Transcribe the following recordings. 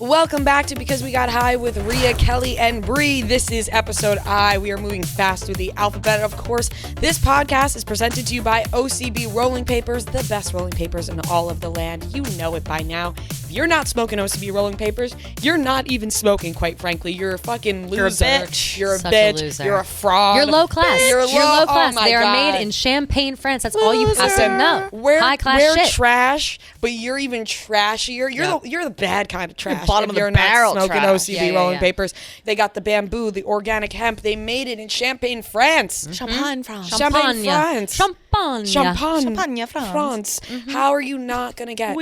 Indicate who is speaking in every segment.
Speaker 1: Welcome back to Because We Got High with Rhea, Kelly, and Bree. This is episode I. We are moving fast through the alphabet. Of course, this podcast is presented to you by OCB Rolling Papers, the best rolling papers in all of the land. You know it by now. If you're not smoking OCB Rolling Papers, you're not even smoking, quite frankly. You're a fucking loser.
Speaker 2: You're a bitch.
Speaker 1: You're a
Speaker 3: Such a
Speaker 1: bitch.
Speaker 3: loser.
Speaker 1: You're a fraud.
Speaker 3: You're low class.
Speaker 1: You're low
Speaker 3: class.
Speaker 1: Oh my
Speaker 3: they are
Speaker 1: God.
Speaker 3: made in Champagne, France. That's all you have to know.
Speaker 1: We're
Speaker 3: High class
Speaker 1: we're
Speaker 3: shit.
Speaker 1: trash, but you're even trashier. You're the bad kind of trash.
Speaker 2: bottom
Speaker 1: if
Speaker 2: of the
Speaker 1: you're
Speaker 2: barrel
Speaker 1: not smoking
Speaker 2: trash.
Speaker 1: OCB rolling papers. They got the bamboo, the organic hemp. They made it in Champagne, France.
Speaker 2: Champagne, France.
Speaker 1: Champagne, France.
Speaker 3: Champagne.
Speaker 1: Champagne,
Speaker 2: France.
Speaker 1: How are you not going to get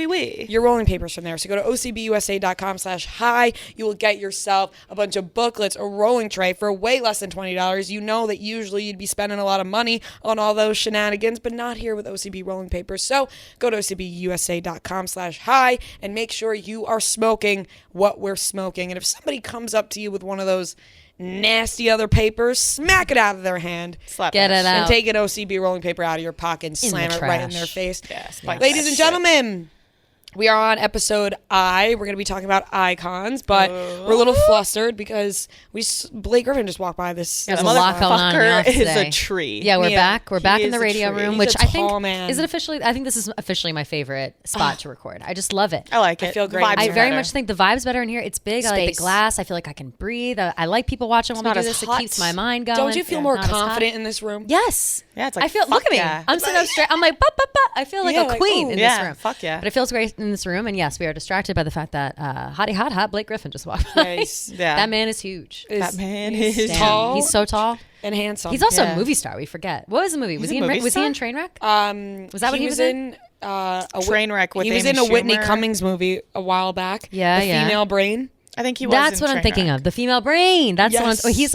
Speaker 1: your rolling papers from there? So go to ocbusa.com/hi. You will get yourself a bunch of booklets, a rolling tray for way less than $20. You know that usually you'd be spending a lot of money on all those shenanigans, but not here with OCB rolling papers. So go to ocbusa.com/hi and make sure you are smoking what we're smoking. And if somebody comes up to you with one of those nasty other papers, smack it out of their hand.
Speaker 3: Get it out.
Speaker 1: And take an OCB rolling paper out of your pocket and slam it right in their face.
Speaker 2: Yes.
Speaker 1: Ladies and gentlemen, we are on episode I. We're going to be talking about icons, but we're a little flustered because Blake Griffin just walked by this.
Speaker 3: There's a lot going on
Speaker 2: Motherfucker is
Speaker 3: today.
Speaker 2: a tree.
Speaker 3: Yeah, we're back. We're back
Speaker 2: He
Speaker 3: in the
Speaker 2: is a
Speaker 3: radio
Speaker 2: tree.
Speaker 3: room,
Speaker 1: He's
Speaker 3: which
Speaker 1: a
Speaker 3: I think
Speaker 1: tall man.
Speaker 3: is it officially. I think this is officially my favorite spot to record. I just love it.
Speaker 2: I like it.
Speaker 1: I feel great.
Speaker 2: Vibes
Speaker 3: I
Speaker 2: are
Speaker 3: very
Speaker 2: better.
Speaker 3: much think the vibe's better in here. It's big. I like the
Speaker 1: Space.
Speaker 3: glass. I feel like I can breathe. I like people watching when we
Speaker 2: not
Speaker 3: do
Speaker 2: as
Speaker 3: this. It
Speaker 2: hot.
Speaker 3: keeps my mind going.
Speaker 1: Don't you feel more
Speaker 3: Not as hot.
Speaker 1: confident in this room?
Speaker 3: Yes.
Speaker 2: Yeah, it's like,
Speaker 3: I feel. Look
Speaker 2: fuck
Speaker 3: at me.
Speaker 2: yeah.
Speaker 3: I'm sitting up straight. I'm like, I feel like
Speaker 1: Yeah,
Speaker 3: a
Speaker 1: like,
Speaker 3: queen
Speaker 1: ooh.
Speaker 3: in
Speaker 2: Yeah,
Speaker 3: this room.
Speaker 2: fuck yeah.
Speaker 3: But it feels great in this room. And yes, we are distracted by the fact that hot Blake Griffin just walked by.
Speaker 1: Nice.
Speaker 2: Yeah.
Speaker 3: That man is huge.
Speaker 2: That man
Speaker 1: he's
Speaker 2: is
Speaker 3: Damn.
Speaker 1: tall.
Speaker 3: He's so tall.
Speaker 1: And handsome.
Speaker 3: He's also
Speaker 2: Yeah.
Speaker 3: a movie star. We forget. What was the movie? Was
Speaker 2: He's
Speaker 3: he
Speaker 2: a
Speaker 3: in?
Speaker 2: movie
Speaker 3: Was he
Speaker 2: star?
Speaker 3: in Trainwreck?
Speaker 1: Was
Speaker 3: that what he was in?
Speaker 1: A
Speaker 2: Trainwreck with
Speaker 1: He was
Speaker 2: Amy
Speaker 1: in a Whitney
Speaker 2: Schumer.
Speaker 1: Cummings movie a while back.
Speaker 3: Yeah,
Speaker 1: The
Speaker 3: yeah.
Speaker 1: Female Brain.
Speaker 2: I think he was.
Speaker 3: That's
Speaker 2: in
Speaker 3: what I'm thinking
Speaker 2: Trainwreck.
Speaker 3: of. The female brain. That's the one.
Speaker 1: Yes.
Speaker 3: Oh, he's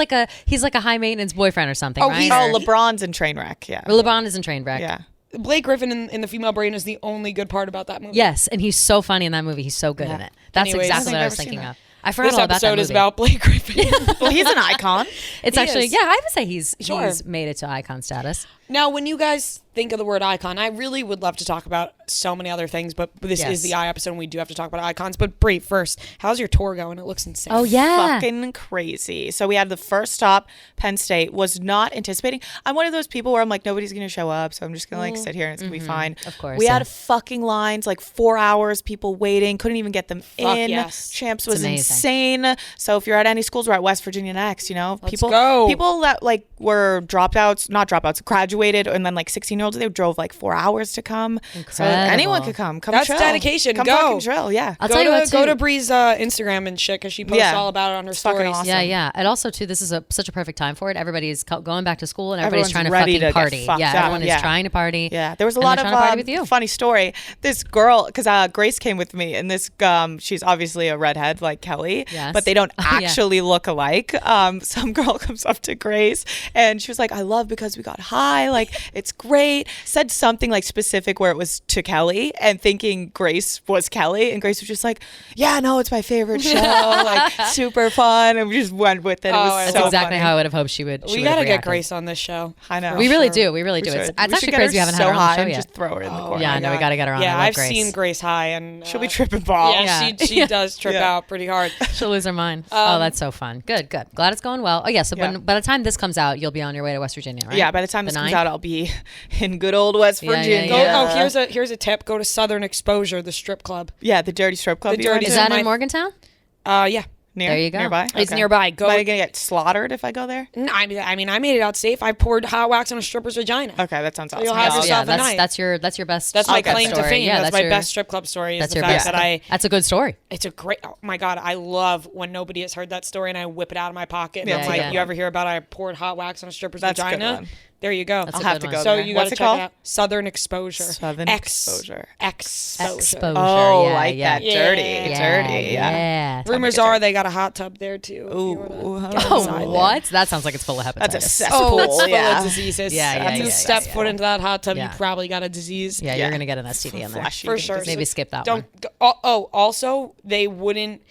Speaker 3: like a high maintenance boyfriend or something.
Speaker 1: Oh,
Speaker 3: right?
Speaker 1: he's-
Speaker 2: Oh, LeBron's in Trainwreck. Yeah.
Speaker 3: LeBron is in Trainwreck.
Speaker 2: Yeah.
Speaker 1: Blake Griffin in The Female Brain is the only good part about that movie.
Speaker 3: Yes, and he's so funny in that movie. He's so good in it. That's
Speaker 1: Anyways,
Speaker 3: exactly what I
Speaker 2: I've
Speaker 3: was
Speaker 2: never
Speaker 3: thinking
Speaker 2: seen
Speaker 3: of. I forgot
Speaker 1: This
Speaker 3: all about that
Speaker 1: episode
Speaker 3: movie.
Speaker 1: is about Blake Griffin.
Speaker 2: Well, he's an icon.
Speaker 3: It's
Speaker 1: He
Speaker 3: actually
Speaker 1: is.
Speaker 3: yeah. I would say he's
Speaker 1: Sure.
Speaker 3: made it to icon status.
Speaker 1: Now, when you guys think of the word icon, I really would love to talk about so many other things, but this
Speaker 3: Yes.
Speaker 1: is the I episode and we do have to talk about icons. But Brie, first, how's your tour going? It looks insane.
Speaker 3: Oh yeah.
Speaker 2: Fucking crazy. So we had the first stop, Penn State. Was not anticipating. I'm one of those people where I'm like, nobody's gonna show up, so I'm just gonna like sit here and it's gonna be fine.
Speaker 3: Of course,
Speaker 2: We
Speaker 3: yeah.
Speaker 2: had fucking lines, like 4 hours, people waiting, couldn't even get them in.
Speaker 1: yes.
Speaker 2: Champs was
Speaker 3: amazing.
Speaker 2: insane. So if you're at any schools, we're at West Virginia next. You know, people
Speaker 1: go.
Speaker 2: people that like were not dropouts, graduated, and then like 16-year-olds, they drove like 4 hours to come. So
Speaker 3: Incredible.
Speaker 2: anyone could come. Come
Speaker 1: That's
Speaker 2: chill.
Speaker 1: dedication.
Speaker 2: Come
Speaker 1: Go.
Speaker 2: fucking drill. Yeah.
Speaker 3: I'll tell you what,
Speaker 1: Go
Speaker 3: too.
Speaker 1: to Bree's Instagram and shit because she posts
Speaker 2: Yeah.
Speaker 1: all about it on her
Speaker 2: It's fucking
Speaker 1: stories.
Speaker 2: awesome.
Speaker 3: Yeah, yeah. And also, too, this is such a perfect time for it. Everybody's going back to school and everybody's
Speaker 2: Everyone's
Speaker 3: trying to
Speaker 2: ready
Speaker 3: fucking
Speaker 2: to get
Speaker 3: party.
Speaker 2: fucked
Speaker 3: Yeah,
Speaker 2: up.
Speaker 3: everyone
Speaker 2: Yeah.
Speaker 3: is trying to party.
Speaker 2: Yeah, there was a
Speaker 3: And
Speaker 2: lot
Speaker 3: they're
Speaker 2: of
Speaker 3: trying to party with you.
Speaker 2: funny story. This girl, because Grace came with me, and this she's obviously a redhead like Kelly,
Speaker 3: Yes.
Speaker 2: but they don't
Speaker 3: Oh, yeah.
Speaker 2: actually look alike. Some girl comes up to Grace, and she was like, "I love Because We Got High. Like, it's great." Said something like specific where it was to Kelly, and thinking Grace was Kelly, and Grace was just like, "Yeah, no, it's my favorite show. Like, super fun," and we just went with it. It was
Speaker 3: That's
Speaker 2: so
Speaker 3: exactly
Speaker 2: funny.
Speaker 3: how I would have hoped she would.
Speaker 1: We got to get Grace on this show.
Speaker 2: I know.
Speaker 3: We really do. We really do.
Speaker 2: We
Speaker 3: It's
Speaker 2: should.
Speaker 3: actually
Speaker 2: should get
Speaker 3: crazy we
Speaker 2: her
Speaker 3: haven't
Speaker 2: so
Speaker 3: had her on
Speaker 2: high
Speaker 3: the show
Speaker 2: and
Speaker 3: yet.
Speaker 2: just throw her in the corner.
Speaker 3: Yeah, I know. We got to get her on.
Speaker 1: Yeah,
Speaker 3: I love
Speaker 1: I've
Speaker 3: Grace.
Speaker 1: seen Grace high and
Speaker 2: She'll be tripping balls.
Speaker 1: Yeah,
Speaker 3: Yeah.
Speaker 1: she does trip
Speaker 2: Yeah.
Speaker 1: out pretty hard.
Speaker 3: She'll lose her mind. Oh, that's so fun. Good, good. Glad it's going well. Oh, yeah. So
Speaker 2: Yeah.
Speaker 3: by the time this comes out, you'll be on your way to West Virginia, right?
Speaker 2: Yeah, by the time this
Speaker 3: The
Speaker 2: comes
Speaker 3: 9th?
Speaker 2: out, I'll be in good old West
Speaker 3: Yeah, yeah,
Speaker 2: Virginia.
Speaker 1: Go, oh, here's a tip. Go to Southern Exposure, the strip club.
Speaker 2: Yeah, the Dirty Strip Club.
Speaker 1: The
Speaker 2: you went
Speaker 1: Dirty
Speaker 2: to?
Speaker 3: Is that
Speaker 1: my-
Speaker 3: in Morgantown?
Speaker 1: Yeah.
Speaker 2: Near,
Speaker 3: There you go.
Speaker 2: Nearby?
Speaker 1: It's
Speaker 2: Okay.
Speaker 1: nearby. Go.
Speaker 2: Am I going to get slaughtered if I go there?
Speaker 1: No, I mean, I made it out safe. I poured hot wax on a stripper's vagina.
Speaker 2: Okay, that sounds awesome.
Speaker 1: you'll have
Speaker 3: Oh,
Speaker 1: yourself
Speaker 3: yeah.
Speaker 1: a night.
Speaker 3: That's your best.
Speaker 1: That's my
Speaker 2: Okay.
Speaker 1: claim to
Speaker 3: story.
Speaker 1: fame.
Speaker 3: Yeah,
Speaker 1: that's my
Speaker 3: your-
Speaker 1: best strip club story. Is
Speaker 3: That's
Speaker 1: the
Speaker 3: your
Speaker 1: fact
Speaker 3: best.
Speaker 1: that
Speaker 3: That's a good story.
Speaker 1: It's a great. Oh my god, I love when nobody has heard that story and I whip it out of my pocket. And
Speaker 2: Yeah,
Speaker 1: I'm
Speaker 2: it's a
Speaker 1: like,
Speaker 2: good
Speaker 1: you
Speaker 2: one.
Speaker 1: ever hear about I poured hot wax on a stripper's
Speaker 2: That's a good
Speaker 1: vagina?
Speaker 2: one.
Speaker 1: There you go.
Speaker 3: That's
Speaker 2: I'll
Speaker 3: a
Speaker 2: have
Speaker 3: good
Speaker 2: to
Speaker 3: one.
Speaker 2: go
Speaker 1: So
Speaker 2: there.
Speaker 1: you
Speaker 2: What's
Speaker 1: got to
Speaker 2: it
Speaker 1: check
Speaker 2: called?
Speaker 1: it out. Southern Exposure.
Speaker 2: Southern Exposure.
Speaker 1: Exposure.
Speaker 2: Oh,
Speaker 3: yeah,
Speaker 2: like
Speaker 3: yeah.
Speaker 2: that. Dirty.
Speaker 1: Yeah.
Speaker 2: Dirty.
Speaker 3: Yeah.
Speaker 1: Rumors are they got a hot tub there too. if you
Speaker 2: Ooh.
Speaker 1: wanna get
Speaker 3: Oh,
Speaker 1: inside there.
Speaker 3: what? That sounds like it's full of hepatitis.
Speaker 2: That's a
Speaker 1: Oh,
Speaker 2: cesspool.
Speaker 1: it's full
Speaker 2: yeah.
Speaker 1: of diseases.
Speaker 3: Yeah, yeah,
Speaker 1: If you
Speaker 3: yeah,
Speaker 1: step
Speaker 3: yeah.
Speaker 1: foot into that hot tub,
Speaker 3: Yeah.
Speaker 1: you probably got a disease.
Speaker 3: Yeah,
Speaker 2: Yeah.
Speaker 3: you're gonna get an STD in there.
Speaker 2: Fleshy
Speaker 1: For sure.
Speaker 3: Maybe skip that
Speaker 1: Don't. Oh, also they wouldn't.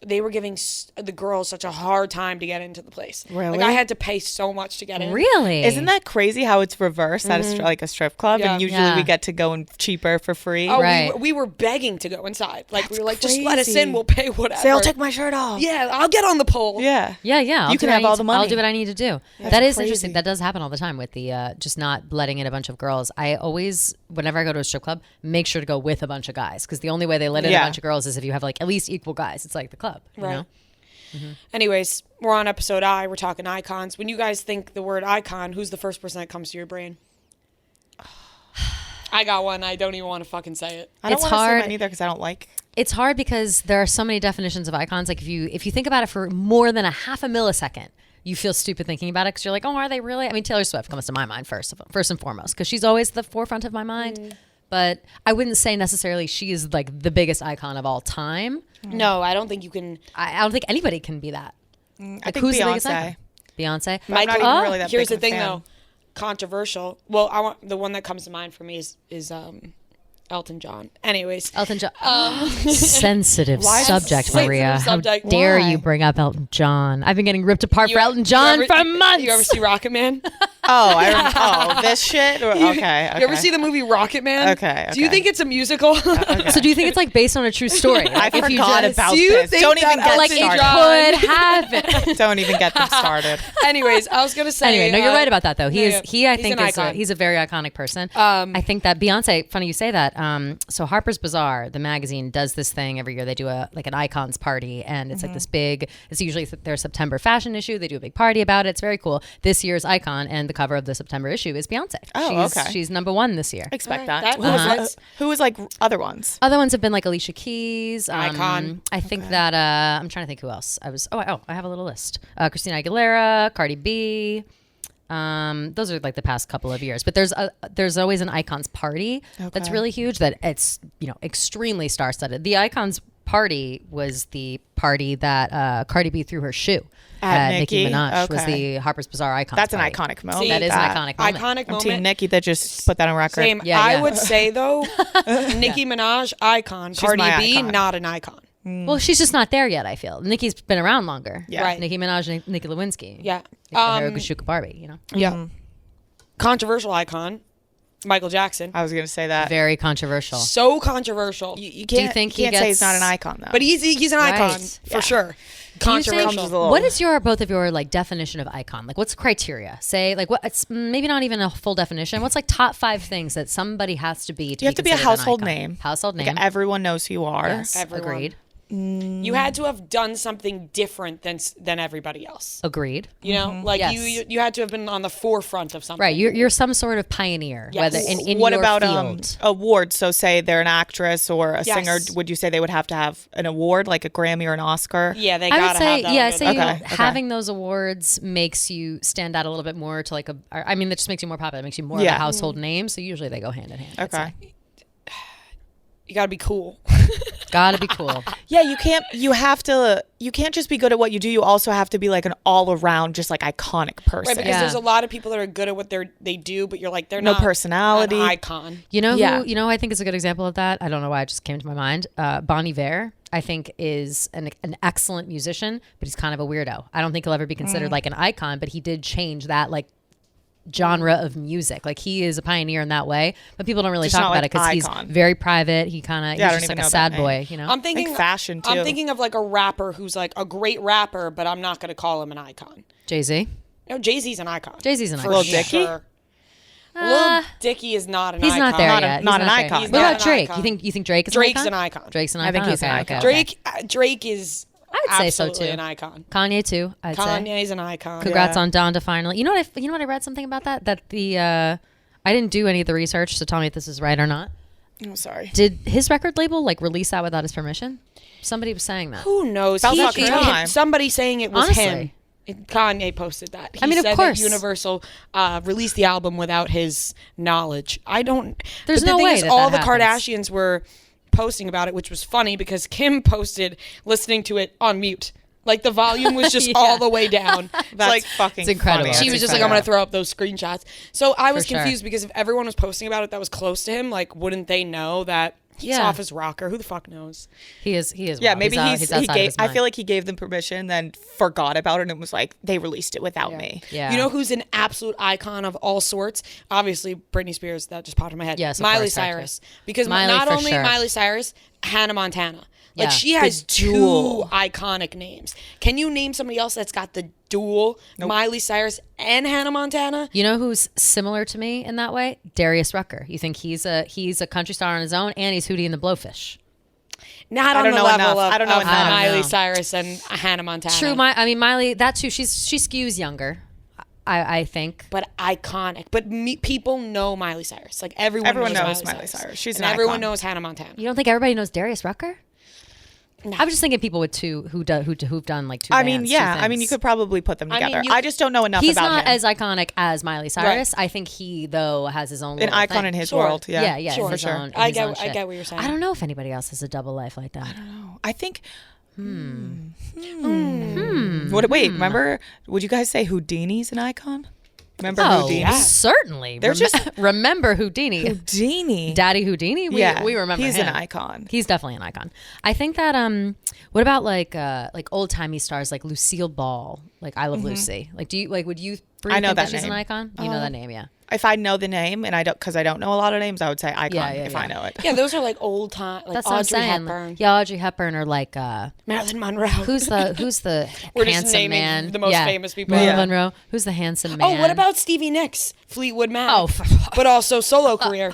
Speaker 1: they were giving the girls such a hard time to get into the place.
Speaker 2: Really?
Speaker 1: Like I had to pay so much to get in.
Speaker 3: Really?
Speaker 2: Isn't that crazy how it's reversed at like a strip club,
Speaker 1: Yeah.
Speaker 2: and usually we get to go in cheaper for free?
Speaker 1: Oh,
Speaker 3: Right.
Speaker 1: we were begging to go inside. Like we were like, just
Speaker 2: crazy.
Speaker 1: let us in. We'll pay whatever.
Speaker 2: Say, I'll take my shirt off.
Speaker 1: Yeah, I'll get on the pole.
Speaker 2: Yeah.
Speaker 3: Yeah. I'll
Speaker 2: You
Speaker 3: do
Speaker 2: can
Speaker 3: what I
Speaker 2: have
Speaker 3: need
Speaker 2: all
Speaker 3: to-
Speaker 2: the money.
Speaker 3: I'll do what I need to do.
Speaker 2: That's
Speaker 3: That is
Speaker 2: crazy.
Speaker 3: interesting. That does happen all the time with the just not letting in a bunch of girls. I always, whenever I go to a strip club, make sure to go with a bunch of guys because the only way they let in a
Speaker 2: Yeah.
Speaker 3: bunch of girls is if you have like at least equal guys. It's like the club, you
Speaker 1: Right.
Speaker 3: know?
Speaker 1: Anyways, we're on episode I. We're talking icons. When you guys think the word icon, who's the first person that comes to your brain? I got one. I don't even want to fucking say it.
Speaker 2: I don't
Speaker 3: It's
Speaker 2: want to say
Speaker 3: hard.
Speaker 2: mine either because I don't like.
Speaker 3: It's hard because there are so many definitions of icons. Like if you think about it for more than a half a millisecond, you feel stupid thinking about it because you're like, oh, are they really? I mean, Taylor Swift comes to my mind first and foremost because she's always the forefront of my mind. But I wouldn't say necessarily she is like the biggest icon of all time.
Speaker 1: No, I don't think you can.
Speaker 3: I don't think anybody can be that.
Speaker 2: I think
Speaker 3: who's the biggest
Speaker 2: Beyonce.
Speaker 3: icon? Beyonce.
Speaker 2: But I'm not even really that
Speaker 1: Here's
Speaker 2: big
Speaker 1: the
Speaker 2: of a
Speaker 1: thing,
Speaker 2: fan.
Speaker 1: though. Controversial. Well, I want the one that comes to mind for me is Elton John. Anyways,
Speaker 3: Elton John. Sensitive subject,
Speaker 1: Sensitive
Speaker 3: Maria.
Speaker 1: subject.
Speaker 3: How dare
Speaker 2: Why?
Speaker 3: you bring up Elton John? I've been getting ripped apart for Elton
Speaker 1: you
Speaker 3: John
Speaker 1: ever-
Speaker 3: for months.
Speaker 1: You ever see Rocket Man?
Speaker 2: This shit? Okay.
Speaker 1: You ever see the movie Rocket Man?
Speaker 2: Okay,
Speaker 1: Do you
Speaker 2: okay.
Speaker 1: think it's a musical?
Speaker 3: So do you think it's like based on a true story?
Speaker 2: I
Speaker 3: Like, if you
Speaker 2: forgot
Speaker 3: just-
Speaker 2: about
Speaker 1: Do you
Speaker 2: this.
Speaker 1: think
Speaker 2: Don't even
Speaker 1: that
Speaker 2: get
Speaker 3: like
Speaker 1: Elton
Speaker 3: it
Speaker 2: started.
Speaker 3: could happen.
Speaker 2: Don't even get them started.
Speaker 1: Anyways, I was gonna say.
Speaker 3: Anyway, no, you're right about that though. He
Speaker 1: yeah,
Speaker 3: is.
Speaker 1: yeah.
Speaker 3: He, I
Speaker 1: He's
Speaker 3: think,
Speaker 1: an
Speaker 3: is
Speaker 1: icon.
Speaker 3: he's a very iconic person. I think that Beyonce. Funny you say that. So Harper's Bazaar, the magazine, does this thing every year. They do like an icons party, and it's like this big. It's usually their September fashion issue. They do a big party about it. It's very cool. This year's icon and the cover of the September issue is Beyonce.
Speaker 2: Oh,
Speaker 3: she's,
Speaker 2: okay.
Speaker 3: She's number one this year.
Speaker 2: Expect
Speaker 1: Alright,
Speaker 2: that.
Speaker 1: that-
Speaker 2: Who was like other ones?
Speaker 3: Other ones have been like Alicia Keys,
Speaker 1: Icon.
Speaker 3: I think that I'm trying to think who else. I have a little list. Christina Aguilera, Cardi B. Those are like the past couple of years, but there's always an icons party that's
Speaker 2: Okay.
Speaker 3: really huge. That it's extremely star-studded. The icons party was the party that Cardi B threw her shoe
Speaker 2: At
Speaker 3: Nicki
Speaker 2: Nicki?
Speaker 3: Minaj was
Speaker 2: Okay.
Speaker 3: the Harper's Bazaar icons.
Speaker 2: That's an
Speaker 3: party.
Speaker 2: iconic moment.
Speaker 1: See,
Speaker 3: That is an iconic moment.
Speaker 1: Iconic
Speaker 2: I'm
Speaker 1: moment.
Speaker 2: Team Nicki that just put that on record.
Speaker 1: Same.
Speaker 3: Yeah,
Speaker 1: I
Speaker 3: yeah.
Speaker 1: would say though, Nicki Minaj, icon. Cardi
Speaker 2: my
Speaker 1: B,
Speaker 2: icon.
Speaker 1: not an icon.
Speaker 3: Well, she's just not there yet. I feel Nicki's been around longer.
Speaker 2: Yeah.
Speaker 1: Right.
Speaker 3: Nicki Minaj and Nicki Lewinsky.
Speaker 1: Yeah.
Speaker 3: Haruka Barbie.
Speaker 1: Yeah. Controversial icon, Michael Jackson.
Speaker 2: I was gonna say that.
Speaker 3: Very controversial.
Speaker 1: So controversial.
Speaker 2: You
Speaker 3: Do you
Speaker 2: can't,
Speaker 3: think
Speaker 2: you
Speaker 3: he
Speaker 2: can't say he's
Speaker 3: gets-
Speaker 2: not an icon though.
Speaker 1: But he's an icon
Speaker 3: Right.
Speaker 1: for sure.
Speaker 3: Do you think-
Speaker 1: Controversial.
Speaker 3: what is both of your like definition of icon? Like, what's criteria? Say like what? It's maybe not even a full definition. What's like top 5 things that somebody has to be?
Speaker 2: you have to be a
Speaker 3: considered an
Speaker 2: household
Speaker 3: icon?
Speaker 2: name.
Speaker 3: Household
Speaker 2: Like,
Speaker 3: name.
Speaker 2: everyone knows who you are.
Speaker 3: Yes.
Speaker 1: Everyone.
Speaker 3: Agreed.
Speaker 1: You had to have done something different than everybody else.
Speaker 3: Agreed.
Speaker 1: You know, like
Speaker 3: Yes.
Speaker 1: you had to have been on the forefront of something.
Speaker 3: Right. You're some sort of pioneer.
Speaker 1: Yes.
Speaker 3: Whether in
Speaker 2: What
Speaker 3: your
Speaker 2: about
Speaker 3: field.
Speaker 2: awards? So say they're an actress or a
Speaker 1: Yes.
Speaker 2: singer. Would you say they would have to have an award, like a Grammy or an Oscar?
Speaker 1: Yeah, they
Speaker 3: I
Speaker 1: gotta
Speaker 3: would say,
Speaker 1: have that.
Speaker 3: yeah,
Speaker 1: under
Speaker 3: say
Speaker 1: the-
Speaker 2: Okay.
Speaker 3: having those awards makes you stand out a little bit more to like I mean, that just makes you more popular. It makes you more of
Speaker 2: Yeah.
Speaker 3: a household name. So usually they go hand in hand. I'd
Speaker 2: Okay.
Speaker 3: say.
Speaker 1: You gotta be cool.
Speaker 3: Gotta be cool.
Speaker 2: Yeah, you can't just be good at what you do. You also have to be like an all around, just like iconic person.
Speaker 1: Right, because
Speaker 3: Yeah.
Speaker 1: there's a lot of people that are good at what they do, but you're like they're
Speaker 2: No
Speaker 1: not
Speaker 2: personality.
Speaker 1: an icon.
Speaker 3: You know
Speaker 2: Yeah.
Speaker 3: who? You know, who I think is a good example of that. I don't know why it just came to my mind. Bon Iver, I think, is an excellent musician, but he's kind of a weirdo. I don't think he'll ever be considered like an icon, but he did change that like genre of music. Like he is a pioneer in that way, but people don't really
Speaker 2: Just
Speaker 3: talk
Speaker 2: not
Speaker 3: about
Speaker 2: like
Speaker 3: it because he's
Speaker 2: icon.
Speaker 3: very private. He kind of
Speaker 2: Yeah, I
Speaker 3: he's
Speaker 2: don't
Speaker 3: just
Speaker 2: even
Speaker 3: like a
Speaker 2: know
Speaker 3: sad
Speaker 2: that
Speaker 3: boy.
Speaker 2: name.
Speaker 3: You know.
Speaker 1: I'm thinking
Speaker 2: Like fashion,
Speaker 1: I'm
Speaker 2: too.
Speaker 1: thinking of like a rapper who's like a great rapper, but I'm not gonna call him an icon.
Speaker 3: Jay-Z.
Speaker 1: No, Jay-Z's an icon.
Speaker 3: Jay-Z's an
Speaker 1: For
Speaker 3: icon.
Speaker 2: Lil Dicky?
Speaker 1: sure. Lil Dicky is not an
Speaker 3: He's
Speaker 1: icon.
Speaker 3: not there
Speaker 2: Not a-
Speaker 3: yet.
Speaker 2: not
Speaker 3: He's
Speaker 2: an
Speaker 3: there.
Speaker 2: icon.
Speaker 1: He's
Speaker 3: What
Speaker 1: not
Speaker 3: about
Speaker 1: an
Speaker 3: Drake?
Speaker 1: icon.
Speaker 3: You think Drake is
Speaker 1: Drake's
Speaker 3: an
Speaker 1: an
Speaker 3: icon?
Speaker 1: icon.
Speaker 3: Drake's an
Speaker 2: I
Speaker 3: icon.
Speaker 2: think he's an
Speaker 3: Okay,
Speaker 2: icon.
Speaker 3: okay, okay.
Speaker 1: Drake is
Speaker 3: I would say so
Speaker 1: absolutely
Speaker 3: too.
Speaker 1: an icon.
Speaker 3: Kanye too. I'd say.
Speaker 1: Kanye's an icon.
Speaker 3: Congrats
Speaker 2: Yeah.
Speaker 3: on Donda finally. You know what I read something about that? That the I didn't do any of the research, so tell me if this is right or not.
Speaker 2: I'm sorry.
Speaker 3: Did his record label like release that without his permission? Somebody was saying that.
Speaker 1: Who knows?
Speaker 2: About fucking time.
Speaker 1: Somebody saying it was
Speaker 3: Honestly.
Speaker 1: him. Kanye posted that. He
Speaker 3: I mean, of
Speaker 1: said
Speaker 3: course.
Speaker 1: that Universal released the album without his knowledge. I don't.
Speaker 3: There's
Speaker 1: but the
Speaker 3: no
Speaker 1: thing
Speaker 3: way
Speaker 1: is,
Speaker 3: that
Speaker 1: all
Speaker 3: that
Speaker 1: the
Speaker 3: happens.
Speaker 1: Kardashians were posting about it, which was funny because Kim posted listening to it on mute. Like the volume was just
Speaker 3: Yeah.
Speaker 1: all the way down.
Speaker 2: That's
Speaker 1: like
Speaker 2: fucking
Speaker 3: It's incredible.
Speaker 2: funny.
Speaker 1: she was
Speaker 2: That's
Speaker 1: just like, I'm
Speaker 2: incredible.
Speaker 1: gonna throw up those screenshots. So I was
Speaker 3: For sure.
Speaker 1: confused because if everyone was posting about it that was close to him, like wouldn't they know that He's off his rocker. Who the fuck knows?
Speaker 3: He is.
Speaker 2: Yeah,
Speaker 3: wild.
Speaker 2: maybe
Speaker 3: he's outside of his
Speaker 2: I
Speaker 3: mind.
Speaker 2: feel like he gave them permission, then forgot about it, and was like, they released it without me.
Speaker 3: Yeah.
Speaker 1: You know who's an absolute icon of all sorts? Obviously, Britney Spears. That just popped in my head.
Speaker 3: Yes, of
Speaker 1: Miley
Speaker 3: course,
Speaker 1: Cyrus. Because
Speaker 3: Miley
Speaker 1: not
Speaker 3: for
Speaker 1: only
Speaker 3: sure.
Speaker 1: Miley Cyrus, Hannah Montana. Like
Speaker 3: Yeah.
Speaker 1: she has two
Speaker 2: duel.
Speaker 1: iconic names. Can you name somebody else that's got the dual Miley Cyrus and Hannah Montana?
Speaker 3: You know who's similar to me in that way? Darius Rucker. You think he's a country star on his own, and he's Hootie and the Blowfish.
Speaker 1: Not
Speaker 2: I
Speaker 1: on
Speaker 2: don't
Speaker 1: the
Speaker 2: know
Speaker 1: level
Speaker 2: enough.
Speaker 1: of,
Speaker 2: I don't know
Speaker 1: of
Speaker 2: enough.
Speaker 1: Miley
Speaker 3: know.
Speaker 1: Cyrus and Hannah Montana.
Speaker 3: True. Miley. That too. She skews younger. I think.
Speaker 1: But iconic. But people know Miley Cyrus. Like everyone knows Miley Cyrus.
Speaker 2: She's
Speaker 1: and
Speaker 2: an
Speaker 1: everyone
Speaker 2: icon.
Speaker 1: knows Hannah Montana.
Speaker 3: You don't think everybody knows Darius Rucker?
Speaker 1: No.
Speaker 3: I was just thinking people with two who've done like two.
Speaker 2: I mean,
Speaker 3: bands,
Speaker 2: yeah.
Speaker 3: two
Speaker 2: I mean, you
Speaker 3: things.
Speaker 2: could probably put them
Speaker 1: I mean,
Speaker 2: together.
Speaker 1: you-
Speaker 2: I just don't know enough
Speaker 3: He's
Speaker 2: about
Speaker 3: not
Speaker 2: him.
Speaker 3: as iconic as Miley Cyrus. I think he though has his own
Speaker 2: An
Speaker 3: little
Speaker 2: icon
Speaker 3: thing.
Speaker 2: in his
Speaker 1: Sure.
Speaker 2: world. Yeah,
Speaker 3: Yeah,
Speaker 1: Sure.
Speaker 3: for
Speaker 2: for sure.
Speaker 1: I get what you're saying.
Speaker 3: I don't know if anybody else has a double life like that.
Speaker 2: I think. Wait, remember? Would you guys say Houdini's an icon? Remember
Speaker 3: Oh,
Speaker 2: Houdini?
Speaker 3: certainly.
Speaker 2: They're just-
Speaker 3: remember Houdini.
Speaker 2: Houdini.
Speaker 3: Daddy Houdini? We remember
Speaker 2: he's
Speaker 3: him.
Speaker 2: an icon.
Speaker 3: He's definitely an icon. I think that what about like old timey stars like Lucille Ball? Like I Love Lucy. Like would you
Speaker 2: I know
Speaker 3: think
Speaker 2: that
Speaker 3: she's an
Speaker 2: name.
Speaker 3: icon? You know that name, yeah.
Speaker 2: If I know the name, and I don't, because I don't know a lot of names, I would say icon
Speaker 3: Yeah,
Speaker 2: if
Speaker 3: yeah.
Speaker 2: I know it.
Speaker 1: Yeah, those are like old time, like
Speaker 3: That's what I'm
Speaker 1: Audrey
Speaker 3: saying.
Speaker 1: Hepburn,
Speaker 3: Yeah, Audrey Hepburn or like
Speaker 1: Marilyn Monroe.
Speaker 3: who's the
Speaker 1: We're just
Speaker 3: handsome
Speaker 1: naming
Speaker 3: man?
Speaker 1: the most famous people.
Speaker 3: Marilyn
Speaker 2: Yeah.
Speaker 3: Monroe. Who's the handsome man?
Speaker 1: Oh, what about Stevie Nicks, Fleetwood Mac?
Speaker 3: Oh,
Speaker 1: but also solo career.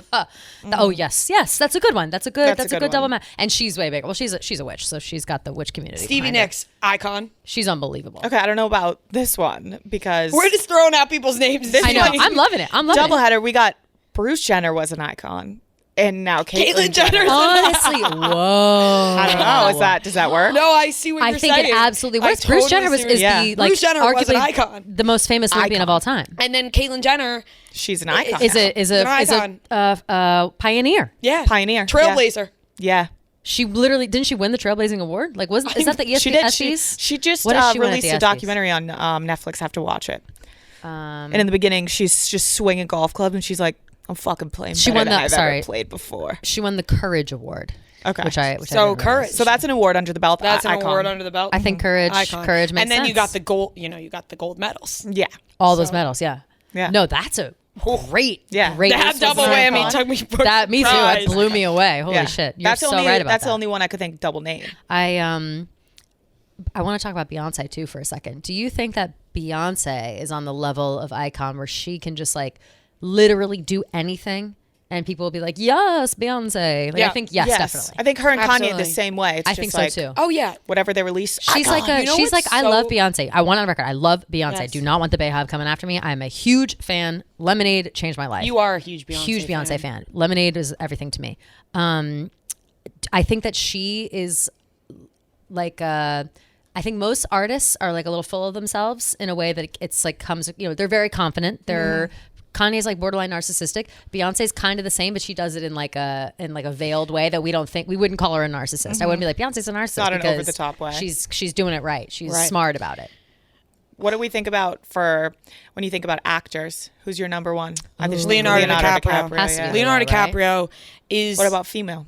Speaker 3: Oh yes, that's a good one. That's a good
Speaker 2: one.
Speaker 3: double match. And she's way bigger. Well, she's a witch, so she's got the witch community.
Speaker 1: Stevie
Speaker 3: behind her.
Speaker 1: Nicks, icon.
Speaker 3: She's unbelievable.
Speaker 2: Okay, I don't know about this one because
Speaker 1: We're just throwing out people's names.
Speaker 3: I know. I'm loving it.
Speaker 2: doubleheader. We got Bruce Jenner was an icon, and now Caitlyn Jenner.
Speaker 3: Honestly, whoa.
Speaker 2: I don't know. Does that work?
Speaker 1: No, I see what
Speaker 3: I
Speaker 1: you're
Speaker 3: think
Speaker 1: saying.
Speaker 3: it absolutely
Speaker 1: I
Speaker 3: works. Bruce
Speaker 1: totally
Speaker 3: Jenner
Speaker 1: see what
Speaker 3: is
Speaker 1: you're-
Speaker 3: the like
Speaker 1: Bruce Jenner was
Speaker 3: arguably
Speaker 1: an icon.
Speaker 3: the most famous lesbian of all time.
Speaker 1: And then Caitlyn Jenner
Speaker 2: She's an icon.
Speaker 3: Is
Speaker 1: an
Speaker 3: a pioneer.
Speaker 1: yeah,
Speaker 2: Pioneer.
Speaker 1: trailblazer.
Speaker 2: Yeah.
Speaker 3: She literally didn't she win the Trailblazing Award? Like is that the ESPN?
Speaker 2: She did.
Speaker 3: ESPYs?
Speaker 2: She just
Speaker 3: What did she win at
Speaker 2: released
Speaker 3: the
Speaker 2: a
Speaker 3: ESPYs?
Speaker 2: documentary on Netflix. I have to watch it. And in the beginning, she's just swinging a golf club, and she's like, "I'm fucking playing
Speaker 3: She
Speaker 2: better
Speaker 3: won
Speaker 2: than
Speaker 3: the-
Speaker 2: I've
Speaker 3: sorry.
Speaker 2: ever played before."
Speaker 3: She won the Courage Award.
Speaker 2: Okay.
Speaker 3: Which I
Speaker 1: So
Speaker 3: didn't realize.
Speaker 1: courage.
Speaker 2: So that's an award under the belt.
Speaker 1: That's an
Speaker 2: icon.
Speaker 1: award under the belt.
Speaker 3: I think courage
Speaker 1: Icon.
Speaker 3: makes
Speaker 1: And then you
Speaker 3: sense.
Speaker 1: got the gold. You got the gold medals.
Speaker 2: Yeah.
Speaker 3: all those medals, yeah.
Speaker 2: Yeah.
Speaker 3: No, that's a great,
Speaker 2: Yeah.
Speaker 3: great.
Speaker 1: That double whammy took me by
Speaker 3: That me too. That
Speaker 1: surprise.
Speaker 3: blew me away. Holy
Speaker 2: Yeah.
Speaker 3: shit! You're
Speaker 2: That's
Speaker 3: so
Speaker 2: only,
Speaker 3: right about
Speaker 2: That's
Speaker 3: that.
Speaker 2: the only one I could think double name.
Speaker 3: I want to talk about Beyonce too for a second. Do you think that Beyonce is on the level of icon where she can just like literally do anything and people will be like, yes, Beyonce? Like,
Speaker 1: Yeah.
Speaker 3: I think yes, definitely.
Speaker 2: I think her and Kanye
Speaker 1: Absolutely.
Speaker 2: the same way. It's
Speaker 3: I
Speaker 2: just
Speaker 3: think
Speaker 2: like,
Speaker 3: so too.
Speaker 1: Oh yeah.
Speaker 2: Whatever they release,
Speaker 3: She's
Speaker 2: icon.
Speaker 3: like
Speaker 1: You know
Speaker 3: she's like
Speaker 1: what's
Speaker 3: I love
Speaker 1: so-
Speaker 3: Beyonce. I want on record. I love Beyonce.
Speaker 1: Yes.
Speaker 3: Do not want the Bayhive coming after me. I'm a huge fan. Lemonade changed my life.
Speaker 1: You are a huge Beyonce
Speaker 3: Huge Beyonce fan. Lemonade is everything to me. I think that she is like I think most artists are like a little full of themselves in a way that it's like comes, they're very confident. They're Kanye's like borderline narcissistic. Beyonce's kind of the same, but she does it in like a veiled way that we wouldn't call her a narcissist. I wouldn't be like Beyonce's a narcissist.
Speaker 2: Not an
Speaker 3: because
Speaker 2: over-the-top way.
Speaker 3: She's doing it right. She's
Speaker 1: Right.
Speaker 3: smart about it.
Speaker 2: What do we think about for when you think about actors? Who's your number one? I think
Speaker 1: Leonardo DiCaprio.
Speaker 3: Has to be
Speaker 2: yeah.
Speaker 1: Leonardo
Speaker 3: right?
Speaker 1: DiCaprio is.
Speaker 2: What about female?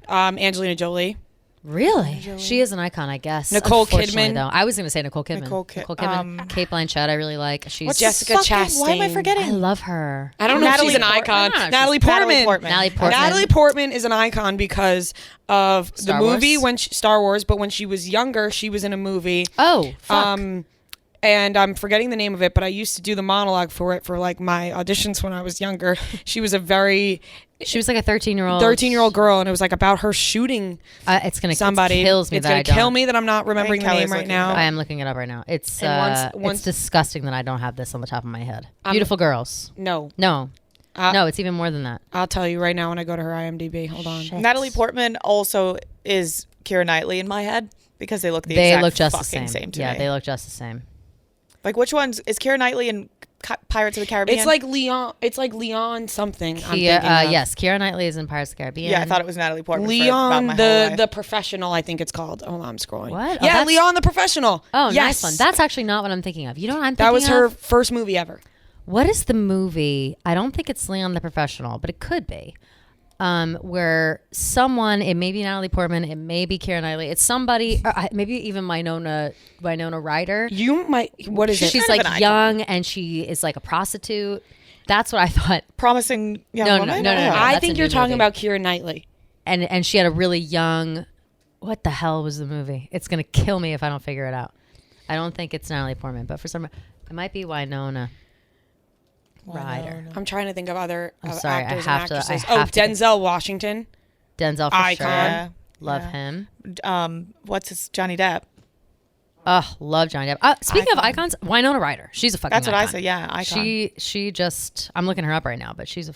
Speaker 1: Angelina Jolie?
Speaker 3: Really? She is an icon, I guess.
Speaker 1: Nicole
Speaker 3: Unfortunately,
Speaker 1: Kidman.
Speaker 3: though. I was going to say Nicole Kidman.
Speaker 2: Nicole
Speaker 3: Kidman. Kate Blanchett, I really like. She's
Speaker 1: Jessica
Speaker 2: Chastain? Why am I
Speaker 1: Chastain.
Speaker 2: forgetting?
Speaker 3: I love her.
Speaker 1: I don't know
Speaker 2: Natalie
Speaker 1: if she's an
Speaker 2: Portman?
Speaker 1: icon.
Speaker 3: I don't know.
Speaker 1: Natalie
Speaker 3: She's
Speaker 1: Portman.
Speaker 3: Natalie Portman.
Speaker 1: Natalie Portman is an icon because of
Speaker 3: Star
Speaker 1: the movie
Speaker 3: Wars?
Speaker 1: Star Wars, but when she was younger, she was in a movie.
Speaker 3: Oh, fuck.
Speaker 1: And I'm forgetting the name of it, but I used to do the monologue for it for like my auditions when I was younger. She was a very
Speaker 3: she was like a 13-year-old.
Speaker 1: 13-year-old girl, and it was like about her shooting
Speaker 3: It's going to
Speaker 1: somebody.
Speaker 3: It kills me
Speaker 1: It's
Speaker 3: that I
Speaker 1: gonna
Speaker 3: don't.
Speaker 1: kill me that I'm not remembering the
Speaker 2: Kelly's
Speaker 1: name right
Speaker 2: looking
Speaker 1: now.
Speaker 3: I am looking it up right now. It's
Speaker 1: And once-
Speaker 3: it's disgusting that I don't have this on the top of my head. Beautiful girls.
Speaker 1: No,
Speaker 3: No. No, it's even more than that.
Speaker 1: I'll tell you right now when I go to her IMDb. Hold on.
Speaker 2: Natalie Portman also is Keira Knightley in my head because they look the
Speaker 3: They
Speaker 2: exact
Speaker 3: look just the
Speaker 2: fucking
Speaker 3: same.
Speaker 2: to
Speaker 3: Yeah,
Speaker 2: me.
Speaker 3: they look just the same.
Speaker 2: Like which one's is Keira Knightley in Pirates of the Caribbean?
Speaker 1: It's like Leon. It's like Leon something. I'm
Speaker 3: Keira,
Speaker 1: thinking of.
Speaker 3: yes, Keira Knightley is in Pirates of the Caribbean.
Speaker 2: yeah, I thought it was Natalie Portman. for about
Speaker 1: Leon
Speaker 2: my whole life.
Speaker 1: the professional. I think it's called. Hold on, I'm scrolling.
Speaker 3: What? Oh,
Speaker 1: Yeah,
Speaker 3: that's-
Speaker 1: Leon the professional.
Speaker 3: Oh,
Speaker 1: yes.
Speaker 3: nice one. That's actually not what I'm thinking of. You know what I'm thinking
Speaker 1: That was her
Speaker 3: of?
Speaker 1: first movie ever.
Speaker 3: What is the movie? I don't think it's Leon the Professional, but it could be. where someone, it may be Natalie Portman, it may be Keira Knightley, it's somebody, maybe even Winona Ryder.
Speaker 1: You might. What is it?
Speaker 3: She's
Speaker 2: kind of
Speaker 3: like
Speaker 2: an
Speaker 3: young and she is like a prostitute. That's what I thought.
Speaker 2: Promising young
Speaker 3: No,
Speaker 2: woman?
Speaker 3: no.
Speaker 1: I
Speaker 3: That's
Speaker 1: think
Speaker 3: a
Speaker 1: you're
Speaker 3: new
Speaker 1: talking
Speaker 3: movie.
Speaker 1: about Keira Knightley.
Speaker 3: And she had a really young. What the hell was the movie? It's gonna kill me if I don't figure it out. I don't think it's Natalie Portman, but for some reason, it might be Winona Ryder.
Speaker 1: I'm trying to think of other
Speaker 3: sorry,
Speaker 1: actors
Speaker 3: I
Speaker 1: and
Speaker 3: have to-
Speaker 1: actresses.
Speaker 3: I have to-
Speaker 1: Denzel Washington.
Speaker 3: Denzel for
Speaker 1: Icon.
Speaker 3: sure.
Speaker 2: Yeah.
Speaker 3: Love
Speaker 2: Yeah.
Speaker 3: him.
Speaker 2: What's his Johnny Depp?
Speaker 3: Oh, love Johnny Depp. Speaking of icons, Winona Ryder. She's a fucking
Speaker 2: That's what I
Speaker 3: icon.
Speaker 2: say. Yeah, icon.
Speaker 3: She just, I'm looking her up right now, but she's